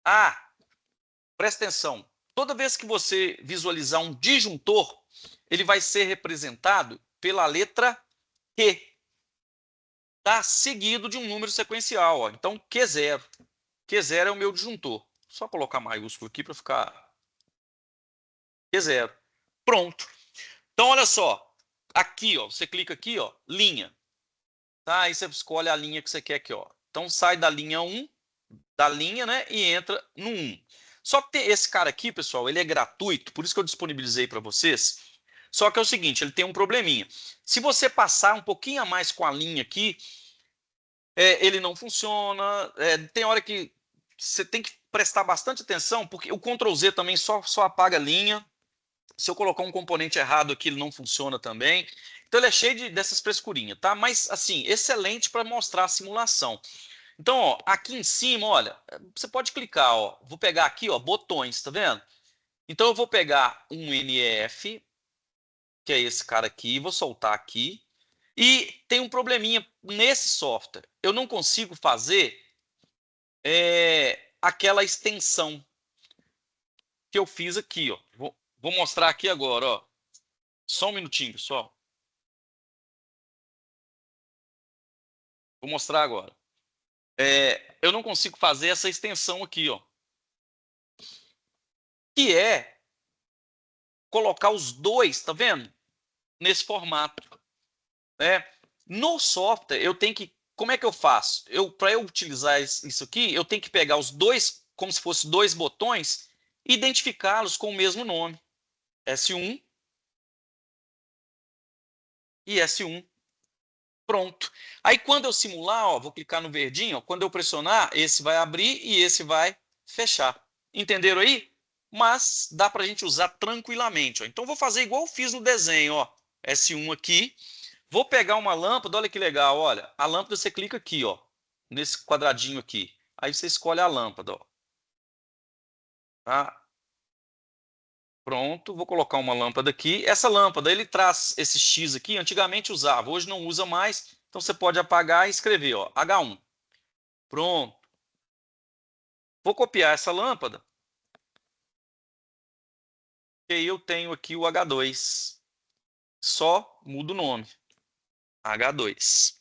Ah, presta atenção. Toda vez que você visualizar um disjuntor, ele vai ser representado pela letra Q, tá? Seguido de um número sequencial, ó. Então, Q0. Q0 é o meu disjuntor. Só colocar maiúsculo aqui para ficar Q0. Pronto. Então, olha só. Aqui, ó, você clica aqui, ó, linha. Tá? Aí você escolhe a linha que você quer aqui, ó. Então, sai da linha 1, da linha, né, e entra no 1. Só que esse cara aqui, pessoal, ele é gratuito, por isso que eu disponibilizei para vocês. Só que é o seguinte, ele tem um probleminha. Se você passar um pouquinho a mais com a linha aqui, ele não funciona. Tem hora que você tem que prestar bastante atenção, porque o Ctrl Z também só apaga a linha. Se eu colocar um componente errado aqui, ele não funciona também. Então ele é cheio dessas frescurinhas, tá? Mas, assim, excelente para mostrar a simulação. Então, ó, aqui em cima, olha, você pode clicar, ó. Vou pegar aqui, ó, botões, tá vendo? Então eu vou pegar um NF, que é esse cara aqui, vou soltar aqui. E tem um probleminha nesse software. Eu não consigo fazer aquela extensão que eu fiz aqui, ó. Vou mostrar aqui agora, ó. Só um minutinho, pessoal. Vou mostrar agora. Eu não consigo fazer essa extensão aqui, ó. Que é colocar os dois, tá vendo? Nesse formato. Né? No software, eu tenho que. Como é que eu faço? Para eu utilizar isso aqui, eu tenho que pegar os dois, como se fossem dois botões, e identificá-los com o mesmo nome. S1 e S1. Pronto. Aí quando eu simular, ó, vou clicar no verdinho, ó, quando eu pressionar, esse vai abrir e esse vai fechar. Entenderam aí? Mas dá para a gente usar tranquilamente. Ó. Então vou fazer igual eu fiz no desenho. Ó. S1 aqui. Vou pegar uma lâmpada, olha que legal. Olha, a lâmpada você clica aqui, ó, nesse quadradinho aqui. Aí você escolhe a lâmpada. Ó. Tá? Pronto, vou colocar uma lâmpada aqui. Essa lâmpada, ele traz esse X aqui, antigamente usava, hoje não usa mais. Então você pode apagar e escrever, ó, H1. Pronto. Vou copiar essa lâmpada. E aí eu tenho aqui o H2. Só mudo o nome. H2.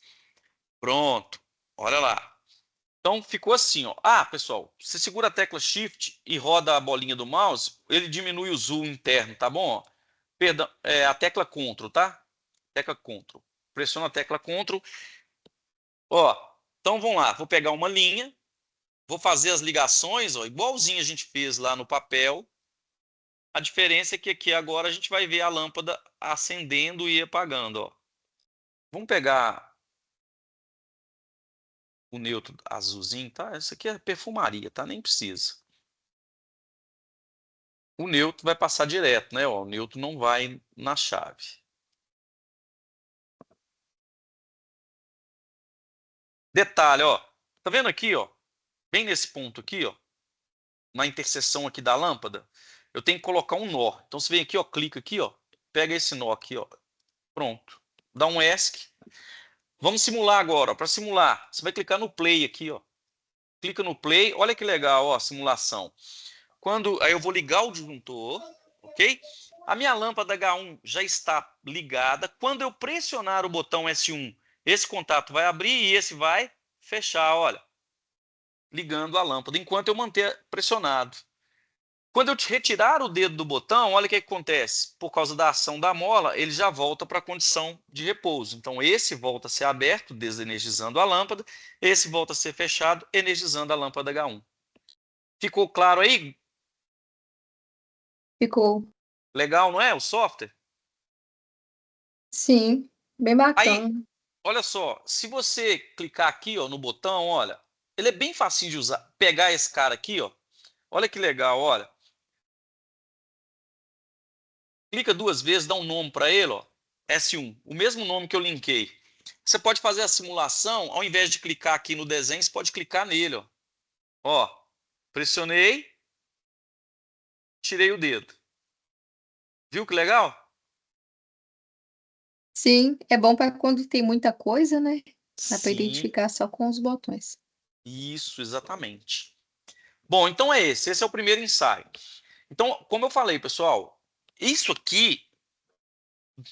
Pronto. Olha lá. Então ficou assim, ó. Ah, pessoal, você segura a tecla Shift e roda a bolinha do mouse, ele diminui o zoom interno, tá bom? Ó, perdão, a tecla Ctrl, tá? Tecla Ctrl. Pressiona a tecla Ctrl. Ó, então vamos lá. Vou pegar uma linha, vou fazer as ligações, ó, igualzinho a gente fez lá no papel. A diferença é que aqui agora a gente vai ver a lâmpada acendendo e apagando, ó. Vamos pegar o neutro azulzinho, tá? Isso aqui é perfumaria, tá? Nem precisa. O neutro vai passar direto, né? Ó, o neutro não vai na chave. Detalhe, ó. Tá vendo aqui, ó? Bem nesse ponto aqui, ó. Na interseção aqui da lâmpada, eu tenho que colocar um nó. Então você vem aqui, ó, clica aqui, ó. Pega esse nó aqui, ó. Pronto. Dá um ESC. Vamos simular agora. Para simular, você vai clicar no play aqui, ó. Clica no play, olha que legal, ó, simulação. Aí eu vou ligar o disjuntor, ok? A minha lâmpada H1 já está ligada. Quando eu pressionar o botão S1, esse contato vai abrir e esse vai fechar, olha. Ligando a lâmpada, enquanto eu manter pressionado. Quando eu retirar o dedo do botão, olha o que acontece. Por causa da ação da mola, ele já volta para a condição de repouso. Então, esse volta a ser aberto, desenergizando a lâmpada. Esse volta a ser fechado, energizando a lâmpada H1. Ficou claro aí? Ficou. Legal, não é? O software? Sim, bem Aí, bacana. olha só. Se você clicar aqui, ó, no botão, olha. Ele é bem facinho de usar. Pegar esse cara aqui, ó. Olha que legal, olha. Clica 2 vezes, dá um nome para ele, ó, S1, o mesmo nome que eu linkei. Você pode fazer a simulação, ao invés de clicar aqui no desenho, você pode clicar nele, ó. Ó, pressionei, tirei o dedo. Viu que legal? Sim, é bom para quando tem muita coisa, né? Dá para Sim, identificar só com os botões. isso, exatamente. Bom, então esse é o primeiro ensaio. Então, como eu falei, pessoal, isso aqui,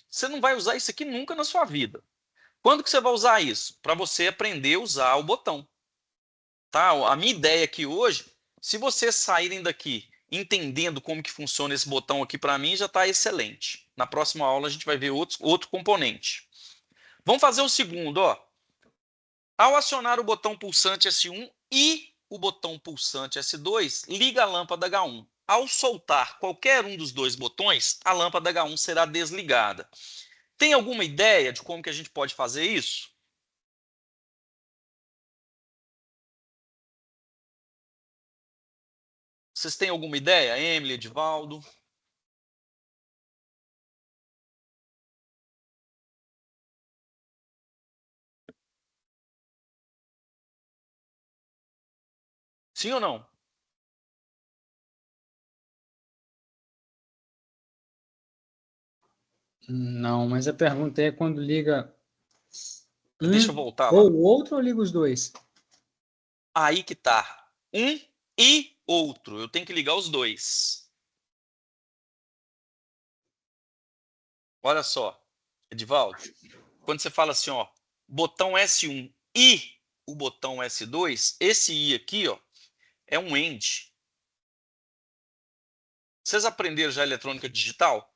você não vai usar isso aqui nunca na sua vida. Quando que você vai usar isso? Para você aprender a usar o botão. Tá? A minha ideia aqui hoje, se vocês saírem daqui entendendo como que funciona esse botão aqui para mim, já está excelente. Na próxima aula a gente vai ver outro componente. Vamos fazer o segundo, ó. Ao acionar o botão pulsante S1 e o botão pulsante S2, liga a lâmpada H1. Ao soltar qualquer um dos dois botões, a lâmpada H1 será desligada. Tem alguma ideia de como que a gente pode fazer isso? Vocês têm alguma ideia? Emily, Edivaldo? Sim ou não? Não, mas a pergunta é quando liga Deixa eu um voltar lá. ou o outro ou liga os dois? Aí que tá. Um e outro. Eu tenho que ligar os dois. Olha só, Edivaldo. Quando você fala assim, ó, botão S1 e o botão S2, esse I aqui, ó, é um AND. Vocês aprenderam já eletrônica digital?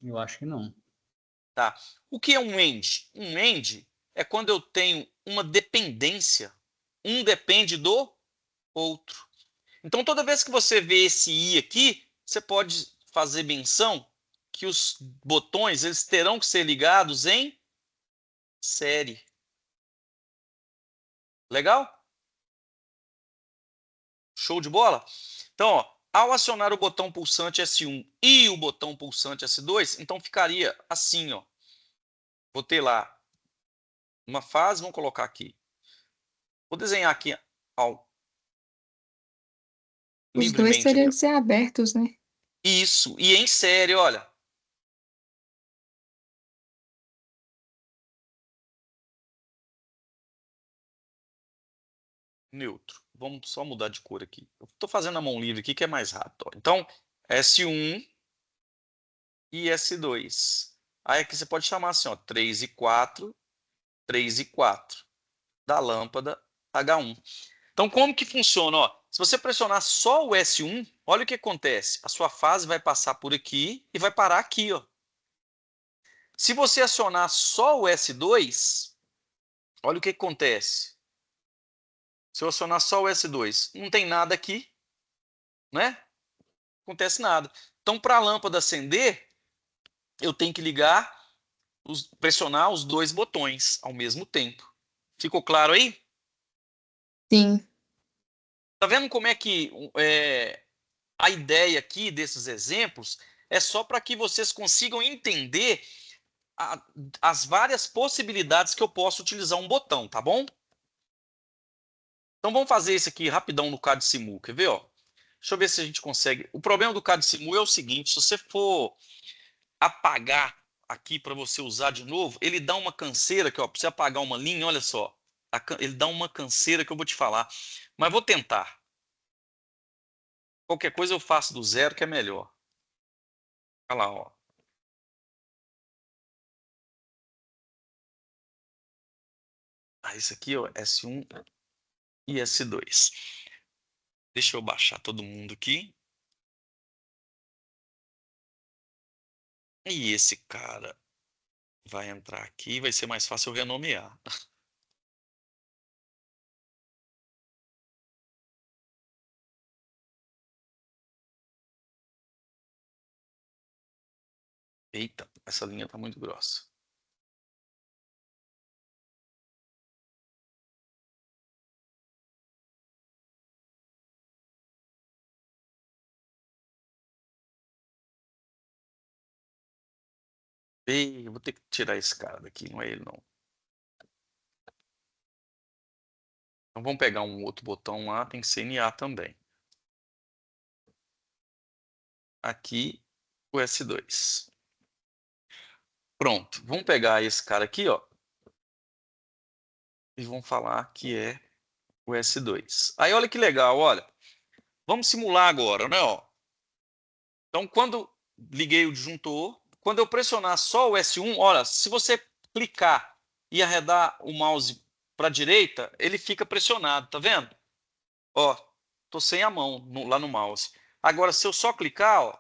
Eu acho que não. Tá. O que é um AND? Um AND é quando eu tenho uma dependência. Um depende do outro. Então, toda vez que você vê esse I aqui, você pode fazer menção que os botões eles terão que ser ligados em série. Legal? Show de bola? Então, ó, ao acionar o botão pulsante S1 e o botão pulsante S2, então ficaria assim, ó. Vou ter lá uma fase, vamos colocar aqui. Vou desenhar aqui ó, Os dois livremente teriam aqui, ó. que ser abertos, né? Isso, e em série, olha. Neutro. Vamos só mudar de cor aqui. Eu estou fazendo a mão livre aqui que é mais rápido. Ó. Então, S1 e S2. Aí aqui você pode chamar assim, ó, 3 e 4, 3 e 4 da lâmpada H1. Então, como que funciona? Ó, se você pressionar só o S1, olha o que acontece. A sua fase vai passar por aqui e vai parar aqui. Ó. Se você acionar só o S2, olha o que acontece. Se eu acionar só o S2, não tem nada aqui, né? Não acontece nada. Então, para a lâmpada acender, eu tenho que ligar, pressionar os dois botões ao mesmo tempo. Ficou claro aí? Sim. Tá vendo como é que a ideia aqui desses exemplos é só para que vocês consigam entender as várias possibilidades que eu posso utilizar um botão, tá bom? Então vamos fazer isso aqui rapidão no CAD-Simu, quer ver? Ó? Deixa eu ver se a gente consegue. O problema do CAD-Simu é o seguinte, se você for apagar aqui para você usar de novo, ele dá uma canseira que, ó, para você apagar uma linha, olha só. Ele dá uma canseira que eu vou te falar. Mas vou tentar. Qualquer coisa eu faço do zero que é melhor. Olha lá, ó. Isso aqui, ó, S1 e S2. Deixa eu baixar todo mundo aqui. E esse cara vai entrar aqui, vai ser mais fácil eu renomear. Eita, essa linha tá muito grossa. Ei, eu vou ter que tirar esse cara daqui, não é ele não. Então vamos pegar um outro botão lá, tem CNA também. Aqui, o S2. Pronto, vamos pegar esse cara aqui, ó. E vamos falar que é o S2. Aí olha que legal, olha. Vamos simular agora, né, ó. Então quando liguei o disjuntor, quando eu pressionar só o S1, olha, se você clicar e arredar o mouse para a direita, ele fica pressionado, tá vendo? Ó, tô sem a mão lá no mouse. Agora, se eu só clicar, ó,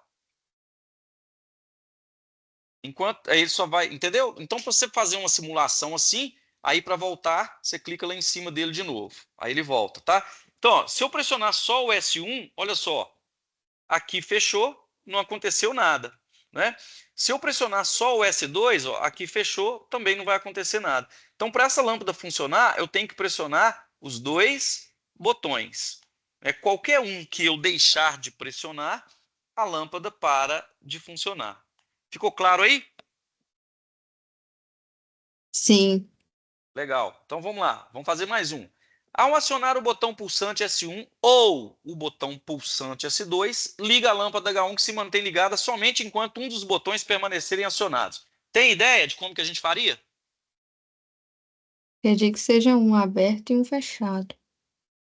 aí ele só vai, entendeu? Então, para você fazer uma simulação assim, aí para voltar, você clica lá em cima dele de novo. Aí ele volta, tá? Então, ó, se eu pressionar só o S1, olha só, aqui fechou, não aconteceu nada, né? Se eu pressionar só o S2, ó, aqui fechou, também não vai acontecer nada. Então, para essa lâmpada funcionar, eu tenho que pressionar os dois botões. Qualquer um que eu deixar de pressionar, a lâmpada para de funcionar. Ficou claro aí? Sim. Legal. Então vamos lá, vamos fazer mais um. Ao acionar o botão pulsante S1 ou o botão pulsante S2, liga a lâmpada H1 que se mantém ligada somente enquanto um dos botões permanecerem acionados. Tem ideia de como que a gente faria? Quer que seja um aberto e um fechado.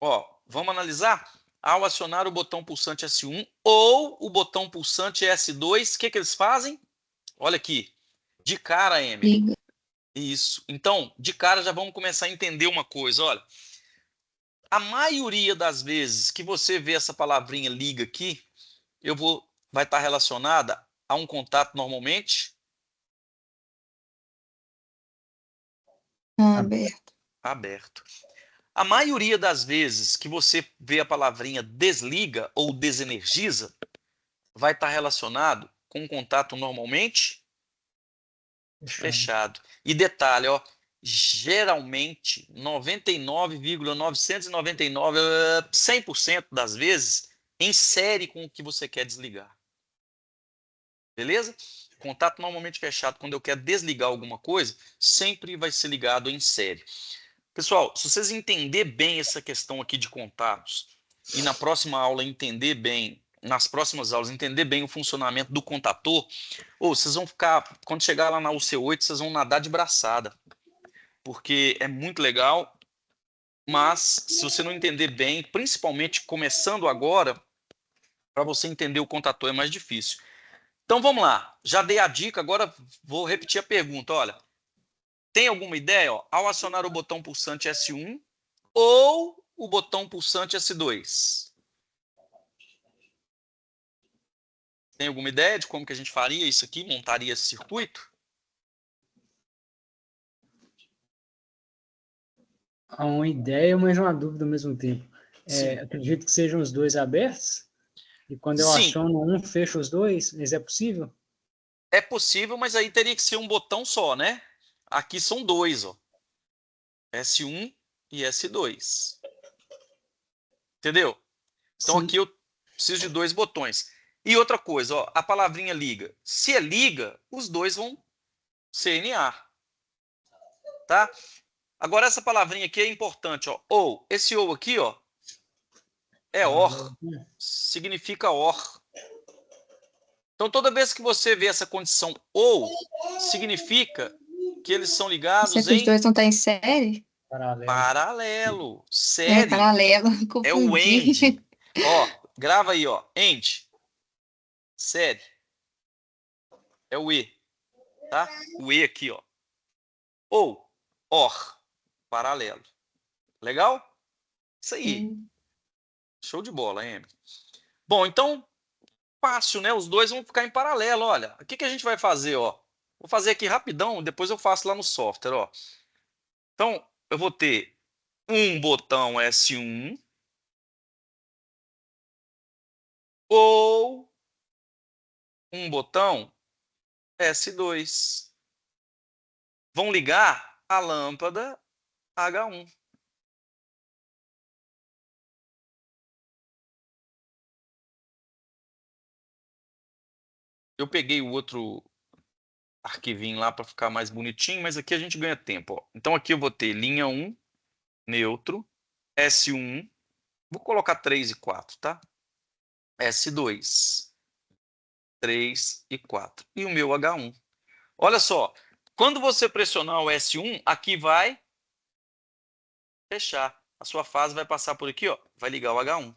Ó, vamos analisar? Ao acionar o botão pulsante S1 ou o botão pulsante S2, o que eles fazem? Olha aqui, de cara, Emily. Liga. Isso. Então, de cara já vamos começar a entender uma coisa, olha. A maioria das vezes que você vê essa palavrinha liga aqui, vai estar relacionada a um contato normalmente Aberto. aberto. A maioria das vezes que você vê a palavrinha desliga ou desenergiza, vai estar relacionado com um contato normalmente fechado. E detalhe, ó, geralmente 99,999, 100% das vezes em série com o que você quer desligar. Beleza? Contato normalmente fechado, quando eu quero desligar alguma coisa, sempre vai ser ligado em série. Pessoal, se vocês entenderem bem essa questão aqui de contatos e na próxima aula entender bem, nas próximas aulas entender bem o funcionamento do contator, ou vocês vão ficar, quando chegar lá na UC8, vocês vão nadar de braçada, porque é muito legal, mas se você não entender bem, principalmente começando agora, para você entender o contator é mais difícil. Então vamos lá, já dei a dica, agora vou repetir a pergunta. Olha, tem alguma ideia? Ó, ao acionar o botão pulsante S1 ou o botão pulsante S2? Tem alguma ideia de como que a gente faria isso aqui, montaria esse circuito? Há uma ideia, mas uma dúvida ao mesmo tempo. Sim. Acredito que sejam os dois abertos, e quando eu Sim, aciono um, fecho os dois, mas é possível? é possível, mas aí teria que ser um botão só, né? Aqui são dois, ó. S1 e S2. Entendeu? Então Sim. aqui eu preciso de dois botões. E outra coisa, ó, a palavrinha liga. Se é liga, os dois vão CNA, tá? Agora essa palavrinha aqui é importante, ó. Ou, esse ou aqui, ó, é OR, significa OR. Então, toda vez que você vê essa condição ou, significa que eles são ligados Será que os em dois não estão em série? Paralelo. paralelo. É, Série paralelo, é o confundi. AND. Ó, grava aí, ó. AND. Série. É o E, tá? O E aqui, ó. Ou, OR. Paralelo. Legal? Isso aí. Sim. Show de bola, hein? Bom, então, fácil, né? Os dois vão ficar em paralelo, olha. O que que a gente vai fazer, ó? Vou fazer aqui rapidão, depois eu faço lá no software, ó. Então, eu vou ter um botão S1 ou um botão S2. Vão ligar a lâmpada H1. Eu peguei o outro arquivinho lá para ficar mais bonitinho, mas aqui a gente ganha tempo, ó. Então aqui eu vou ter linha 1, neutro, S1, vou colocar 3 e 4, tá? S2, 3 e 4. E o meu H1. Olha só, quando você pressionar o S1, aqui vai fechar. A sua fase vai passar por aqui, ó, vai ligar o H1.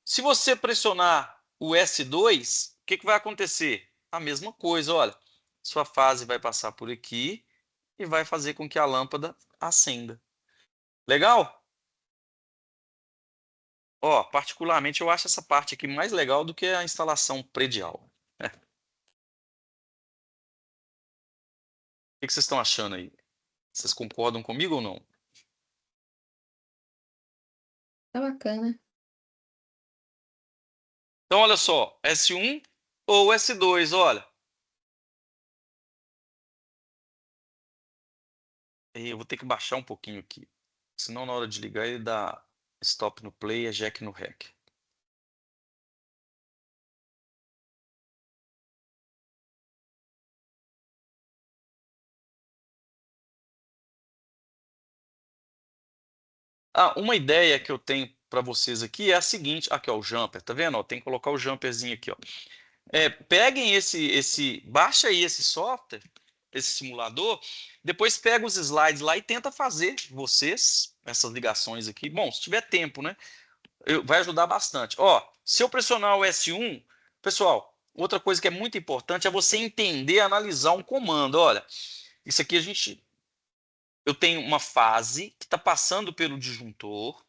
Se você pressionar o S2, o que que vai acontecer? A mesma coisa, olha. Sua fase vai passar por aqui e vai fazer com que a lâmpada acenda. Legal? Ó, particularmente eu acho essa parte aqui mais legal do que a instalação predial. O que que vocês estão achando aí? Vocês concordam comigo ou não? Tá bacana. Então, olha só, S1 ou S2, olha. Eu vou ter que baixar um pouquinho aqui, senão na hora de ligar ele dá stop no play e eject no rec. Ah, uma ideia que eu tenho para vocês aqui é a seguinte, aqui ó, o jumper, tá vendo? Ó, tem que colocar o jumperzinho aqui, ó. Peguem baixa aí esse software, esse simulador, depois pega os slides lá e tenta fazer vocês essas ligações aqui. Bom, se tiver tempo, né? Vai ajudar bastante. Ó, se eu pressionar o S1, pessoal, outra coisa que é muito importante é você entender, analisar um comando. Olha, isso aqui eu tenho uma fase que está passando pelo disjuntor,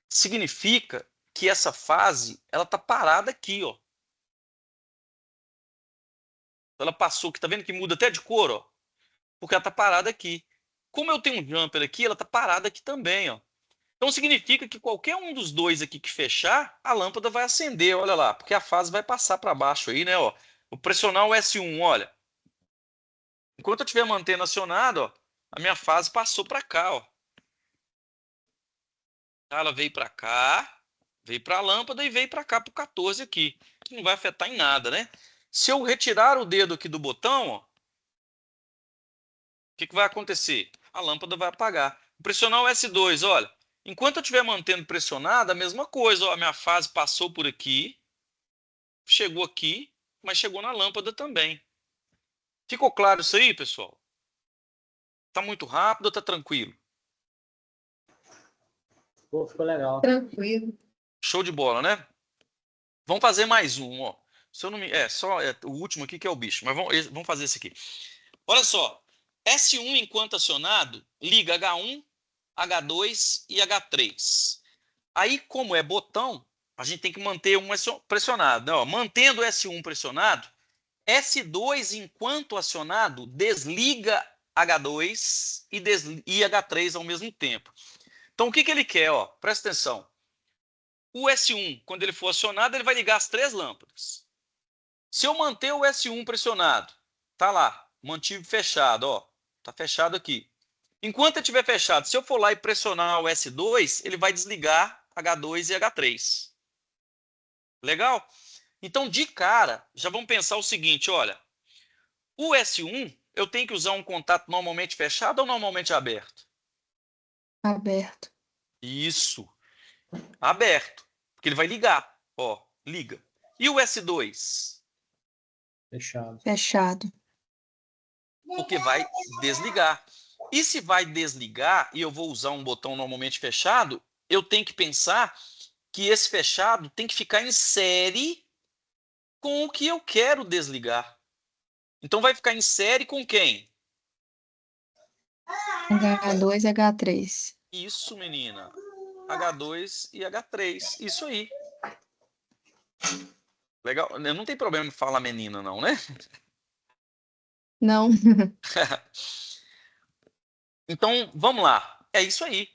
significa que essa fase ela está parada aqui, ó. Ela passou, que tá vendo que muda até de cor, ó, porque ela está parada aqui. Como eu tenho um jumper aqui, ela está parada aqui também, ó. Então significa que qualquer um dos dois aqui que fechar, a lâmpada vai acender, olha lá, porque a fase vai passar para baixo aí, né, ó. Vou pressionar o S1, olha. Enquanto eu estiver mantendo acionado, ó, a minha fase passou para cá, ó. Ela veio para cá, veio para a lâmpada e veio para cá para o 14 aqui, que não vai afetar em nada, né? Se eu retirar o dedo aqui do botão, ó, o que que vai acontecer? A lâmpada vai apagar. Vou pressionar o S2, olha. Enquanto eu estiver mantendo pressionado, a mesma coisa, ó, a minha fase passou por aqui, chegou aqui, mas chegou na lâmpada também. Ficou claro isso aí, pessoal? Tá muito rápido ou tá tranquilo? Pô, ficou legal. Tranquilo. Show de bola, né? Vamos fazer mais um, ó. Se eu não me... o último aqui que é o bicho, mas vamos fazer esse aqui. Olha só, S1 enquanto acionado, liga H1, H2 e H3. Aí, como é botão, a gente tem que manter um pressionado, né? Ó, mantendo o S1 pressionado, S2 enquanto acionado, desliga H2 e H3 ao mesmo tempo. Então, o que que ele quer? Ó? Presta atenção. O S1, quando ele for acionado, ele vai ligar as três lâmpadas. Se eu manter o S1 pressionado, tá lá, mantive fechado, ó, tá fechado aqui. Enquanto ele estiver fechado, se eu for lá e pressionar o S2, ele vai desligar H2 e H3. Legal? Então, de cara, já vamos pensar o seguinte, olha, o S1, eu tenho que usar um contato normalmente fechado ou normalmente aberto? Aberto. Isso, aberto, porque ele vai ligar, ó, liga. E o S2? Fechado. Fechado. Porque vai desligar. E se vai desligar e eu vou usar um botão normalmente fechado, eu tenho que pensar que esse fechado tem que ficar em série com o que eu quero desligar. Então vai ficar em série com quem? H2 e H3. Isso, menina. H2 e H3. Isso aí. Legal. Não tem problema em falar menina, não, né? Não. Então, vamos lá. É isso aí.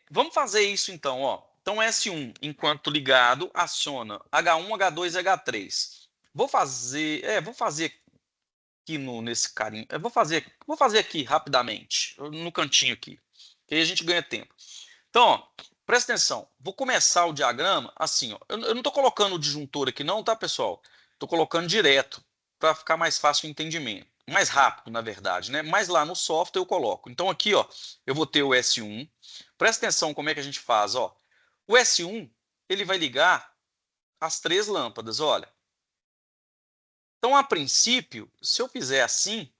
Vamos fazer isso então, ó. Então, S1, enquanto ligado, aciona H1, H2 e H3. Vou fazer aqui nesse carinho. Eu vou fazer aqui rapidamente, no cantinho aqui. Que aí a gente ganha tempo. Então, ó, presta atenção. Vou começar o diagrama assim, ó. Eu não estou colocando o disjuntor aqui não, tá, pessoal? Estou colocando direto para ficar mais fácil o entendimento. Mais rápido, na verdade, né? Mas lá no software eu coloco. Então aqui, ó, eu vou ter o S1. Presta atenção como é que a gente faz, ó. O S1, ele vai ligar as três lâmpadas, olha. Então, a princípio, se eu fizer assim,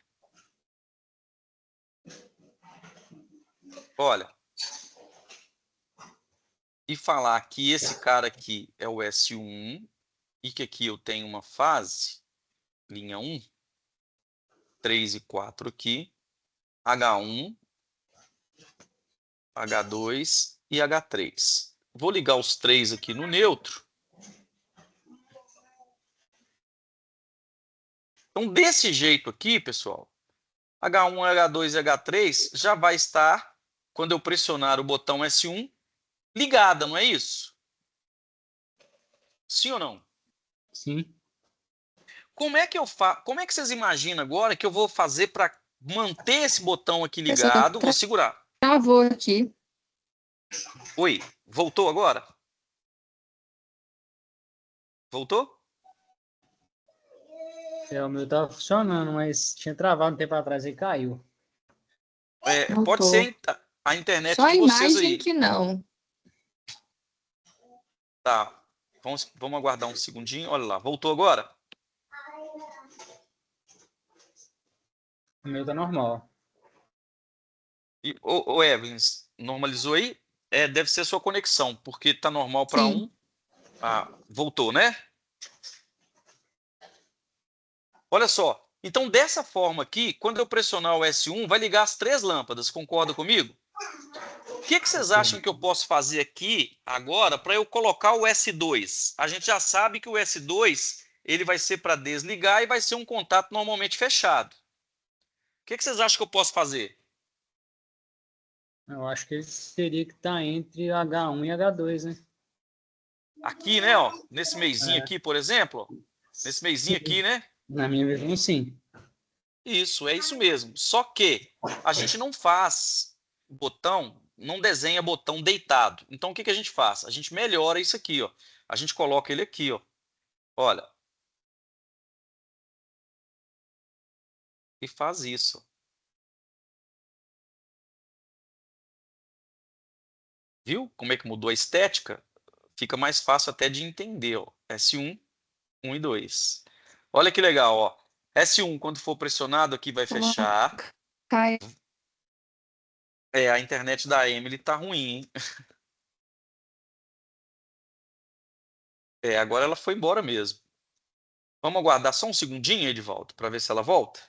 olha, e falar que esse cara aqui é o S1 e que aqui eu tenho uma fase, linha 1, 3 e 4 aqui, H1, H2 e H3. Vou ligar os três aqui no neutro. Então, desse jeito aqui, pessoal, H1, H2 e H3 já vai estar, quando eu pressionar o botão S1, ligada, não é isso? Sim ou não? Sim. Como é que vocês imaginam agora que eu vou fazer para manter esse botão aqui Professor, ligado? Vou segurar. travou aqui. Oi, voltou agora? Voltou? O meu tava funcionando, mas tinha travado um tempo atrás e caiu. Pode ser Voltou. a internet Só de a vocês imagem aí. que não. Tá. Vamos aguardar um segundinho. Olha lá, voltou agora? O meu tá normal. Ô, Evans, normalizou aí? Deve ser a sua conexão, porque tá normal para Sim. um. Ah, voltou, né? Olha só. Então, dessa forma aqui, quando eu pressionar o S1, vai ligar as três lâmpadas. Concorda comigo? O que vocês acham que eu posso fazer aqui agora para eu colocar o S2? A gente já sabe que o S2 ele vai ser para desligar e vai ser um contato normalmente fechado. O que vocês acham que eu posso fazer? Eu acho que ele teria que estar entre H1 e H2, né? Aqui, né, ó, nesse meizinho É, aqui, por exemplo, ó, nesse meizinho aqui, sim. né? Na minha visão, sim. Isso, é isso mesmo. Só que a gente não faz botão, não desenha botão deitado. Então o que a gente faz? A gente melhora isso aqui, ó. A gente coloca ele aqui, ó. Olha, e faz isso. Viu como é que mudou a estética? Fica mais fácil até de entender, ó. S1, 1 e 2. Olha que legal, ó. S1, quando for pressionado aqui, vai fechar. Cai. A internet da Emily tá ruim, hein? Agora ela foi embora mesmo. Vamos aguardar só um segundinho, Edivaldo, para ver se ela volta.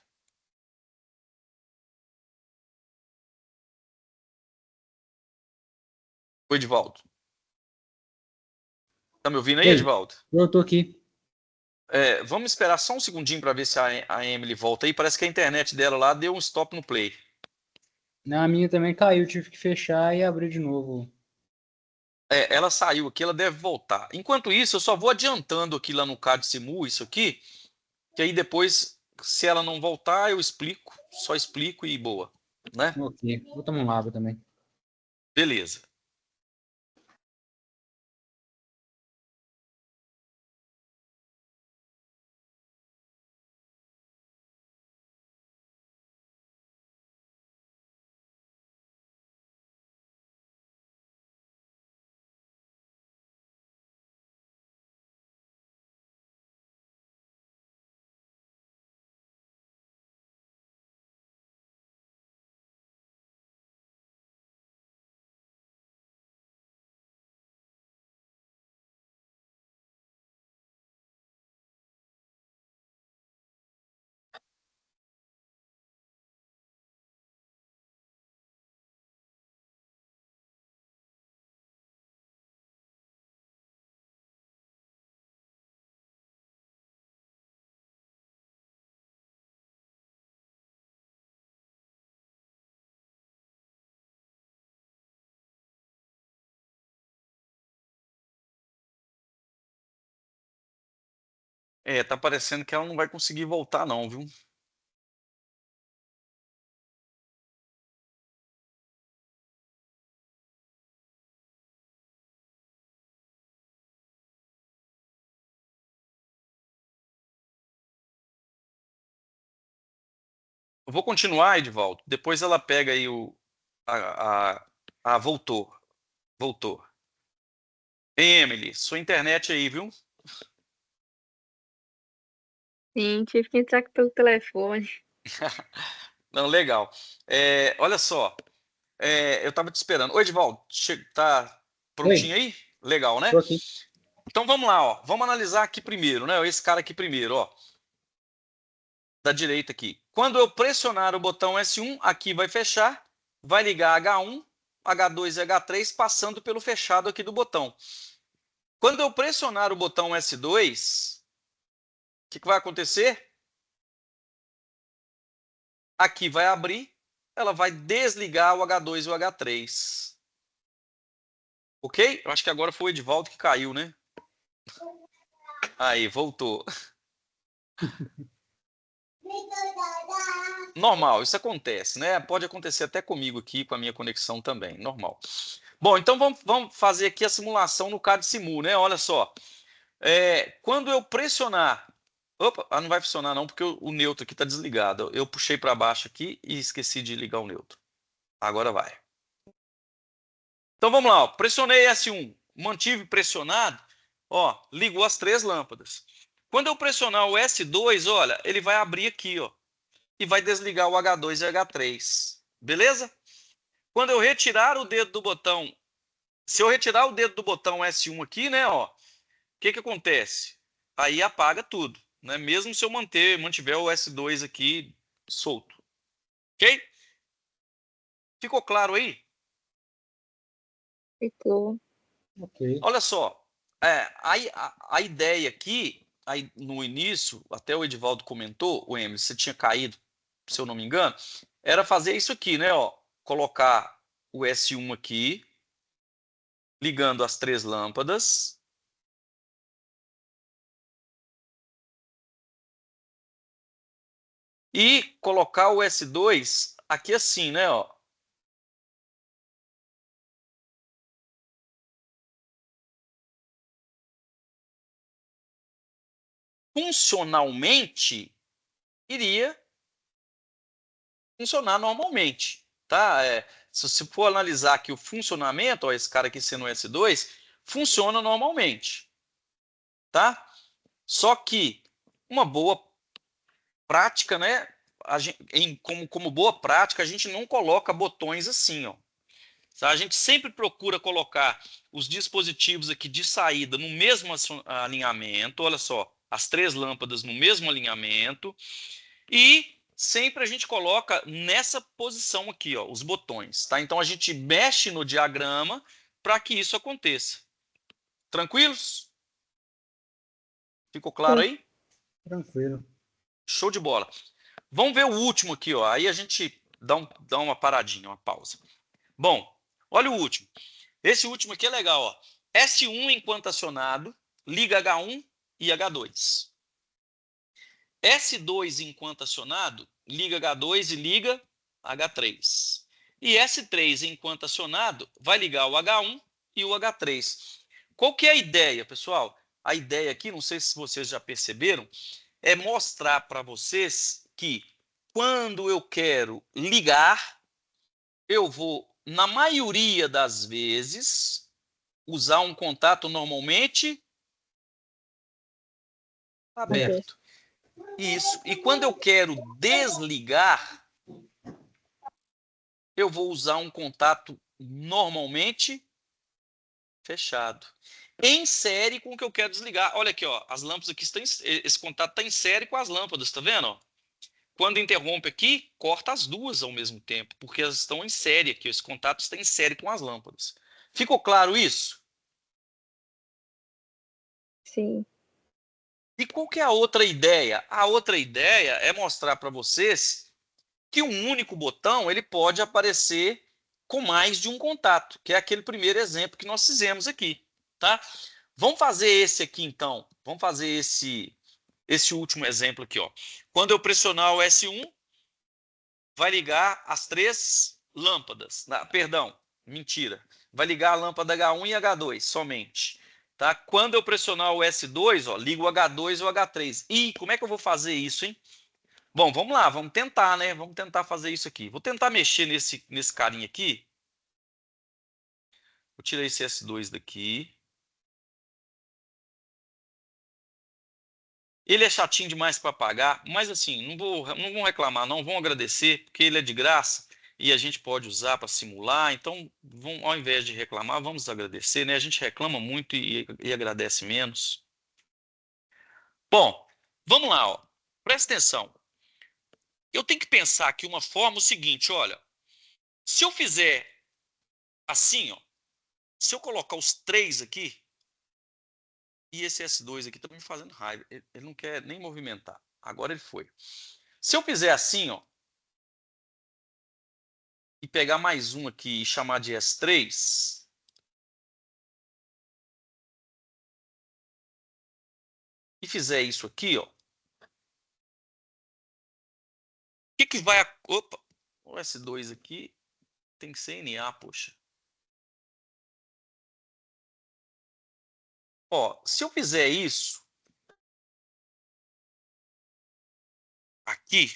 Oi, Edivaldo. Tá me ouvindo aí, Ei, Edivaldo? eu tô aqui. Vamos esperar só um segundinho para ver se a Emily volta aí. Parece que a internet dela lá deu um stop no play. Na minha também caiu, tive que fechar e abrir de novo. Ela saiu aqui, ela deve voltar. Enquanto isso, eu só vou adiantando aqui lá no CAD Simu isso aqui, que aí depois, se ela não voltar, eu explico. Só explico e boa, né? Ok, vou tomar uma água também. Beleza. Tá parecendo que ela não vai conseguir voltar não, viu? Eu vou continuar, Edivaldo. Depois ela pega aí voltou. Voltou. Emily, sua internet aí, viu? Sim, tive que entrar aqui pelo telefone. Não, legal. Olha só, eu tava te esperando. Ô, Edivaldo, tá prontinho Oi, aí? Legal, né? tô aqui. Então vamos lá, ó. Vamos analisar aqui primeiro, né? Esse cara aqui primeiro, ó. Da direita aqui. Quando eu pressionar o botão S1, aqui vai fechar, vai ligar H1, H2 e H3, passando pelo fechado aqui do botão. Quando eu pressionar o botão S2, o que vai acontecer? Aqui vai abrir, ela vai desligar o H2 e o H3. Ok? Eu acho que agora foi o Edivaldo que caiu, né? Aí, voltou. Normal, isso acontece, né? Pode acontecer até comigo aqui, com a minha conexão também, normal. Bom, então vamos fazer aqui a simulação no CAD-Simu, né? Olha só. Quando eu pressionar... Opa, não vai funcionar não, porque o neutro aqui está desligado. Eu puxei para baixo aqui e esqueci de ligar o neutro. Agora vai. Então vamos lá, ó. Pressionei S1, mantive pressionado, ó, ligou as 3 lâmpadas. Quando eu pressionar o S2, olha, ele vai abrir aqui, ó, e vai desligar o H2 e H3. Beleza? Quando eu retirar o dedo do botão, se eu retirar o dedo do botão S1 aqui, né, ó, o que acontece? Aí apaga tudo, né? Mesmo se eu mantiver o S2 aqui solto. Ok? Ficou claro aí? Ficou. Ok. Olha só, a ideia aqui, aí, no início, até o Edivaldo comentou, o Emily, você tinha caído, se eu não me engano, era fazer isso aqui, né? Ó, colocar o S1 aqui, ligando as 3 lâmpadas. E colocar o S2 aqui assim, né? Ó. Funcionalmente, iria funcionar normalmente, tá? Se você for analisar aqui o funcionamento, ó, esse cara aqui sendo o S2, funciona normalmente, tá? Só que uma boa prática, né? Como boa prática, a gente não coloca botões assim, ó. Tá? A gente sempre procura colocar os dispositivos aqui de saída no mesmo alinhamento, olha só, as 3 lâmpadas no mesmo alinhamento, e sempre a gente coloca nessa posição aqui, ó, os botões, tá? Então a gente mexe no diagrama para que isso aconteça. Tranquilos? Ficou claro Sim. aí? Tranquilo. Show de bola. Vamos ver o último aqui, ó. Aí a gente dá uma paradinha, uma pausa. Bom, olha o último. Esse último aqui é legal, ó. S1 enquanto acionado, liga H1 e H2. S2 enquanto acionado, liga H2 e liga H3. E S3 enquanto acionado, vai ligar o H1 e o H3. Qual que é a ideia, pessoal? A ideia aqui, não sei se vocês já perceberam, é mostrar para vocês que quando eu quero ligar, eu vou, na maioria das vezes, usar um contato normalmente Aberto. aberto. Isso. E quando eu quero desligar, eu vou usar um contato normalmente fechado. Em série com o que eu quero desligar. Olha aqui, ó, as lâmpadas aqui estão esse contato está em série com as lâmpadas, tá vendo? Ó? Quando interrompe aqui, corta as duas ao mesmo tempo, porque elas estão em série aqui, esse contato está em série com as lâmpadas. Ficou claro isso? Sim. E qual que é a outra ideia? A outra ideia é mostrar para vocês que um único botão ele pode aparecer com mais de um contato, que é aquele primeiro exemplo que nós fizemos aqui, tá? Vamos fazer esse aqui então. Vamos fazer esse último exemplo aqui, ó. Quando eu pressionar o S1, vai ligar as 3 lâmpadas. Perdão, mentira. Vai ligar a lâmpada H1 e H2 somente. Tá? Quando eu pressionar o S2, ó, ligo o H2 e o H3. Ih, como é que eu vou fazer isso, hein? Bom, vamos lá, vamos tentar, né? Vamos tentar fazer isso aqui. Vou tentar mexer nesse carinha aqui. Vou tirar esse S2 daqui. Ele é chatinho demais para pagar, mas assim, não vão reclamar, não vão agradecer, porque ele é de graça e a gente pode usar para simular. Então, ao invés de reclamar, vamos agradecer, né? A gente reclama muito e agradece menos. Bom, vamos lá, ó. Presta atenção. Eu tenho que pensar aqui uma forma o seguinte, olha. Se eu fizer assim, ó, se eu colocar os 3 aqui, e esse S2 aqui está me fazendo raiva, ele não quer nem movimentar. Agora ele foi. Se eu fizer assim, ó, e pegar mais um aqui e chamar de S3, e fizer isso aqui, ó, o que vai... Opa, o S2 aqui tem que ser NA, poxa. Ó, se eu fizer isso aqui,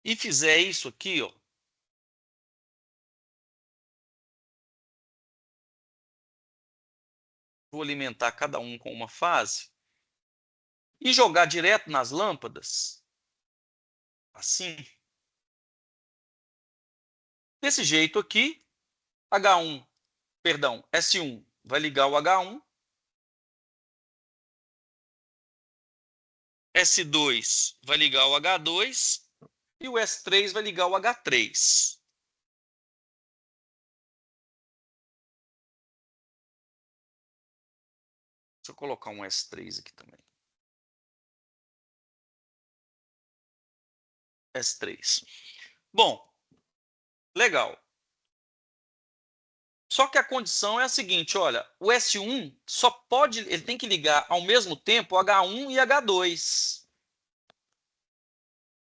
e fizer isso aqui, ó, vou alimentar cada um com uma fase, e jogar direto nas lâmpadas, assim. Desse jeito aqui, H1, perdão, S1 vai ligar o H1, S2 vai ligar o H2 e o S3 vai ligar o H3. Deixa eu colocar um S3 aqui também. S3. Bom, legal. Só que a condição é a seguinte, olha, o S1 só pode, ele tem que ligar ao mesmo tempo H1 e H2.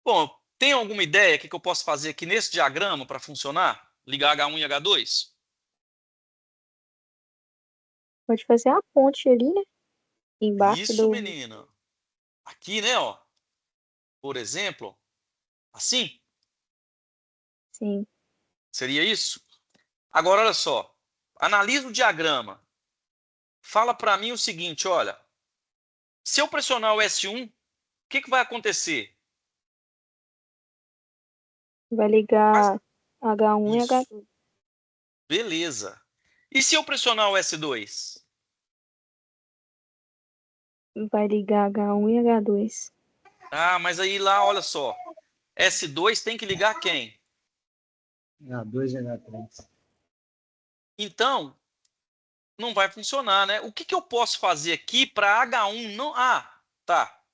Bom, tem alguma ideia que eu posso fazer aqui nesse diagrama para funcionar? Ligar H1 e H2? Pode fazer a ponte ali, né? Embaixo Isso, do. menina. Aqui, né, ó. Por exemplo, assim, Sim. seria isso? Agora, olha só. Analisa o diagrama. Fala para mim o seguinte, olha. Se eu pressionar o S1, o que vai acontecer? Vai Mas, ligar H1 e isso. H2. Beleza. E se eu pressionar o S2? Vai ligar H1 e H2. Ah, mas aí lá, olha só. S2 tem que ligar quem? H2 e H3. Então, não vai funcionar, né? O que eu posso fazer aqui para H1 não... Ah, tá.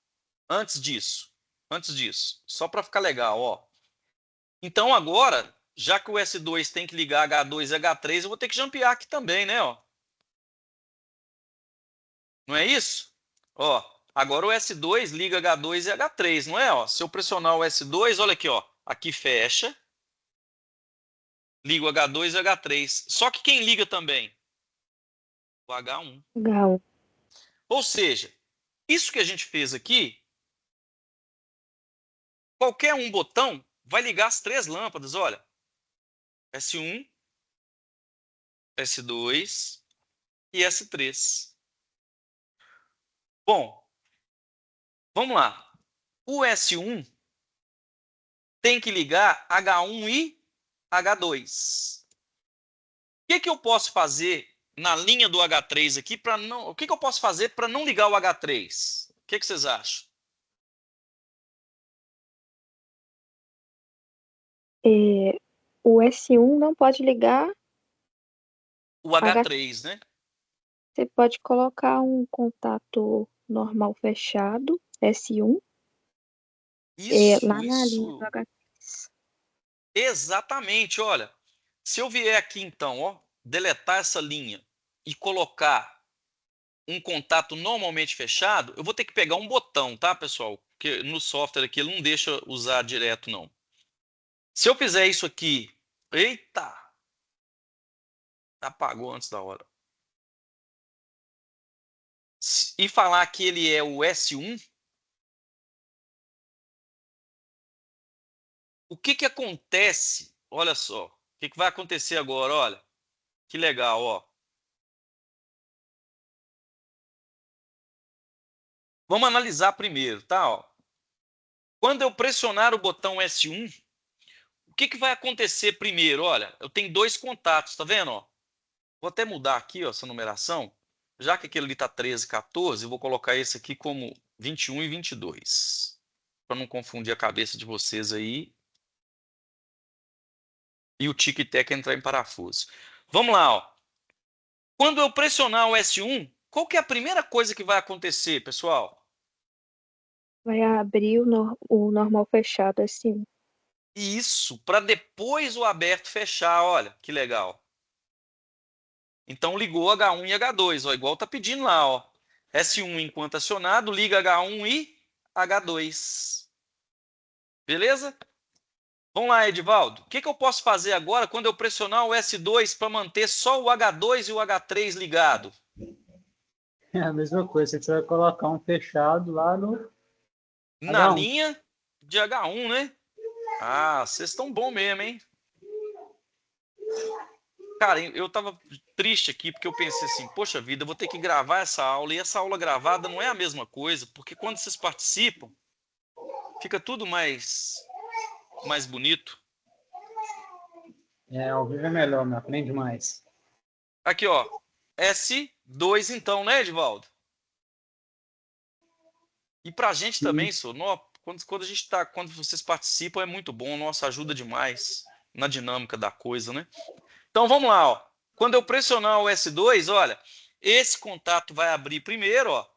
Antes disso. Antes disso. Só para ficar legal, ó. Então, agora, já que o S2 tem que ligar H2 e H3, eu vou ter que jampear aqui também, né? Ó. Não é isso? Ó, agora o S2 liga H2 e H3, não é? Ó, se eu pressionar o S2, olha aqui, ó, aqui fecha, liga o H2 e H3. Só que quem liga também? O H1. H1. Ou seja, isso que a gente fez aqui, qualquer um botão vai ligar as 3 lâmpadas, olha. S1, S2 e S3. Bom, vamos lá. O S1 tem que ligar H1 e H2. O que eu posso fazer na linha do H3 aqui para não... O que eu posso fazer para não ligar o H3? O que vocês acham? O S1 não pode ligar O H. H3, né? Você pode colocar um contato normal fechado, S1, lá na linha do Isso. H3. Exatamente, olha. Se eu vier aqui então, ó, deletar essa linha e colocar um contato normalmente fechado, eu vou ter que pegar um botão, tá, pessoal? Porque no software aqui ele não deixa usar direto, não. Se eu fizer isso aqui, eita, apagou antes da hora. E falar que ele é o S1, o que que acontece? Olha só, o que que vai acontecer agora? Olha, que legal, ó. Vamos analisar primeiro, tá? Ó. Quando eu pressionar o botão S1, o que que vai acontecer primeiro? Olha, eu tenho dois contatos, tá vendo? Ó? Vou até mudar aqui ó, essa numeração. Já que aquele ali está 13, 14, eu vou colocar esse aqui como 21 e 22. Para não confundir a cabeça de vocês aí. E o tic-tac entrar em parafuso. Vamos lá, ó. Quando eu pressionar o S1, qual que é a primeira coisa que vai acontecer, pessoal? Vai abrir o normal fechado assim. Isso, para depois o aberto fechar, olha, que legal. Então ligou H1 e H2, ó, igual tá pedindo lá, ó. S1 enquanto acionado, liga H1 e H2. Beleza? Vamos lá, Edivaldo. O que que eu posso fazer agora quando eu pressionar o S2 para manter só o H2 e o H3 ligado? É a mesma coisa, você vai colocar um fechado lá no Na H1. linha de H1, né? Ah, vocês estão bom mesmo, hein? Cara, eu tava triste aqui porque eu pensei assim, poxa vida, eu vou ter que gravar essa aula e essa aula gravada não é a mesma coisa, porque quando vocês participam, fica tudo mais bonito. É, ao vivo é melhor, me aprende mais. Aqui, ó, S2 então, né, Edivaldo? E pra gente também, quando a gente tá, quando vocês participam é muito bom, nossa, ajuda demais na dinâmica da coisa, né? Então vamos lá, ó. Quando eu pressionar o S2, olha, esse contato vai abrir primeiro, ó,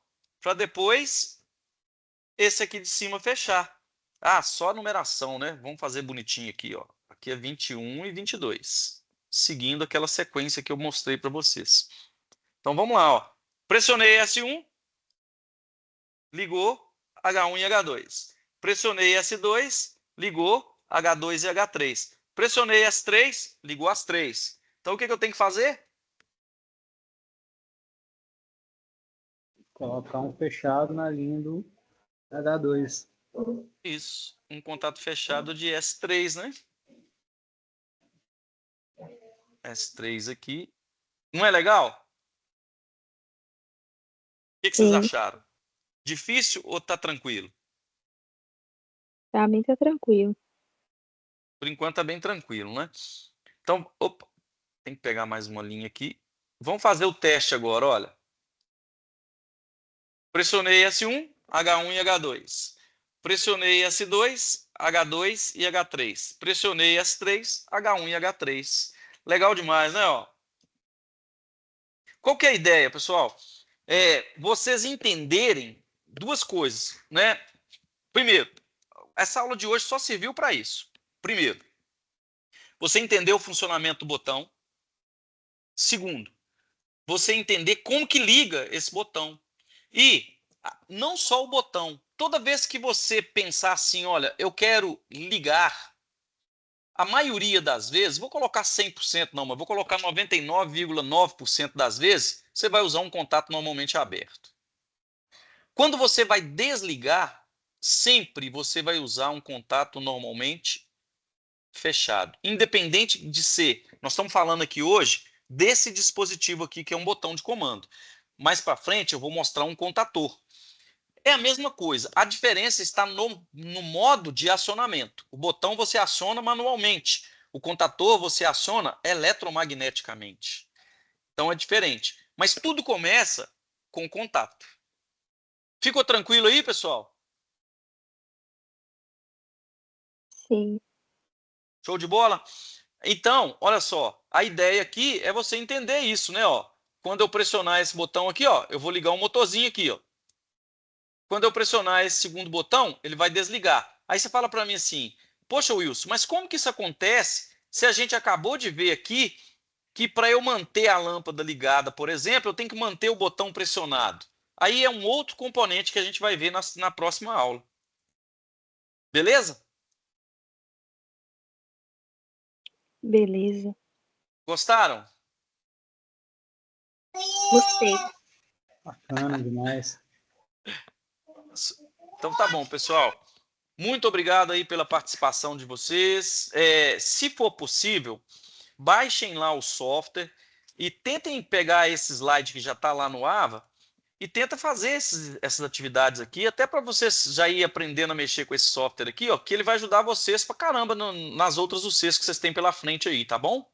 para depois esse aqui de cima fechar. Ah, só a numeração, né? Vamos fazer bonitinho aqui, ó. Aqui é 21 e 22, seguindo aquela sequência que eu mostrei para vocês. Então vamos lá, ó. Pressionei S1, ligou H1 e H2. Pressionei S2, ligou H2 e H3. Pressionei S3, ligou as 3. Então o que eu tenho que fazer? Colocar um fechado na linha do H2. Isso, um contato fechado de S3, né? S3 aqui. Não é legal? O que vocês Sim, acharam? Difícil ou tá tranquilo? pra mim tá tranquilo. Por enquanto tá bem tranquilo, né? Então, opa, tem que pegar mais uma linha aqui. Vamos fazer o teste agora, olha. Pressionei S1, H1 e H2. Pressionei S2, H2 e H3. Pressionei S3, H1 e H3. Legal demais, né? Ó? Qual que é a ideia, pessoal? Vocês entenderem duas coisas, né? Primeiro, essa aula de hoje só serviu para isso. Primeiro, você entender o funcionamento do botão. Segundo, você entender como que liga esse botão. E não só o botão. Toda vez que você pensar assim, olha, eu quero ligar, a maioria das vezes, vou colocar 100% não, mas vou colocar 99,9% das vezes, você vai usar um contato normalmente aberto. Quando você vai desligar, sempre você vai usar um contato normalmente fechado. Independente de ser, nós estamos falando aqui hoje desse dispositivo aqui que é um botão de comando. Mais para frente eu vou mostrar um contator. É a mesma coisa, a diferença está no modo de acionamento. O botão você aciona manualmente, o contator você aciona eletromagneticamente. Então é diferente, mas tudo começa com contato. Ficou tranquilo aí, pessoal? Sim, Show de bola? Então, olha só, a ideia aqui é você entender isso, né? Ó, quando eu pressionar esse botão aqui, ó, eu vou ligar um motorzinho aqui, ó. Quando eu pressionar esse segundo botão, ele vai desligar. Aí você fala para mim assim, poxa Wilson, mas como que isso acontece se a gente acabou de ver aqui que para eu manter a lâmpada ligada, por exemplo, eu tenho que manter o botão pressionado. Aí é um outro componente que a gente vai ver na próxima aula. Beleza? Beleza. Gostaram? Gostei. Bacana demais. Então tá bom, pessoal. Muito obrigado aí pela participação de vocês. Se for possível, baixem lá o software e tentem pegar esse slide que já está lá no AVA e tenta fazer essas atividades aqui, até para vocês já ir aprendendo a mexer com esse software aqui, ó, que ele vai ajudar vocês pra caramba nas outras UCs que vocês têm pela frente aí, tá bom?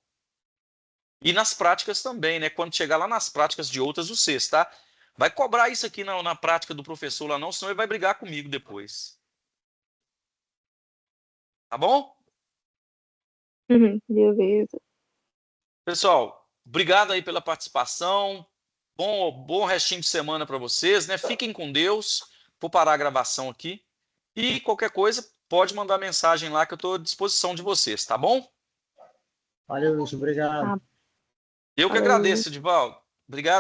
E nas práticas também, né? Quando chegar lá nas práticas de outras UCs, tá? Vai cobrar isso aqui na prática do professor lá não, senão ele vai brigar comigo depois. Tá bom? Beleza. Pessoal, obrigado aí pela participação. Bom restinho de semana para vocês, né? Fiquem com Deus. Vou parar a gravação aqui. E qualquer coisa, pode mandar mensagem lá que eu estou à disposição de vocês, tá bom? Valeu, Wilson. Obrigado. Eu que Falou. agradeço, Edivaldo. Obrigado.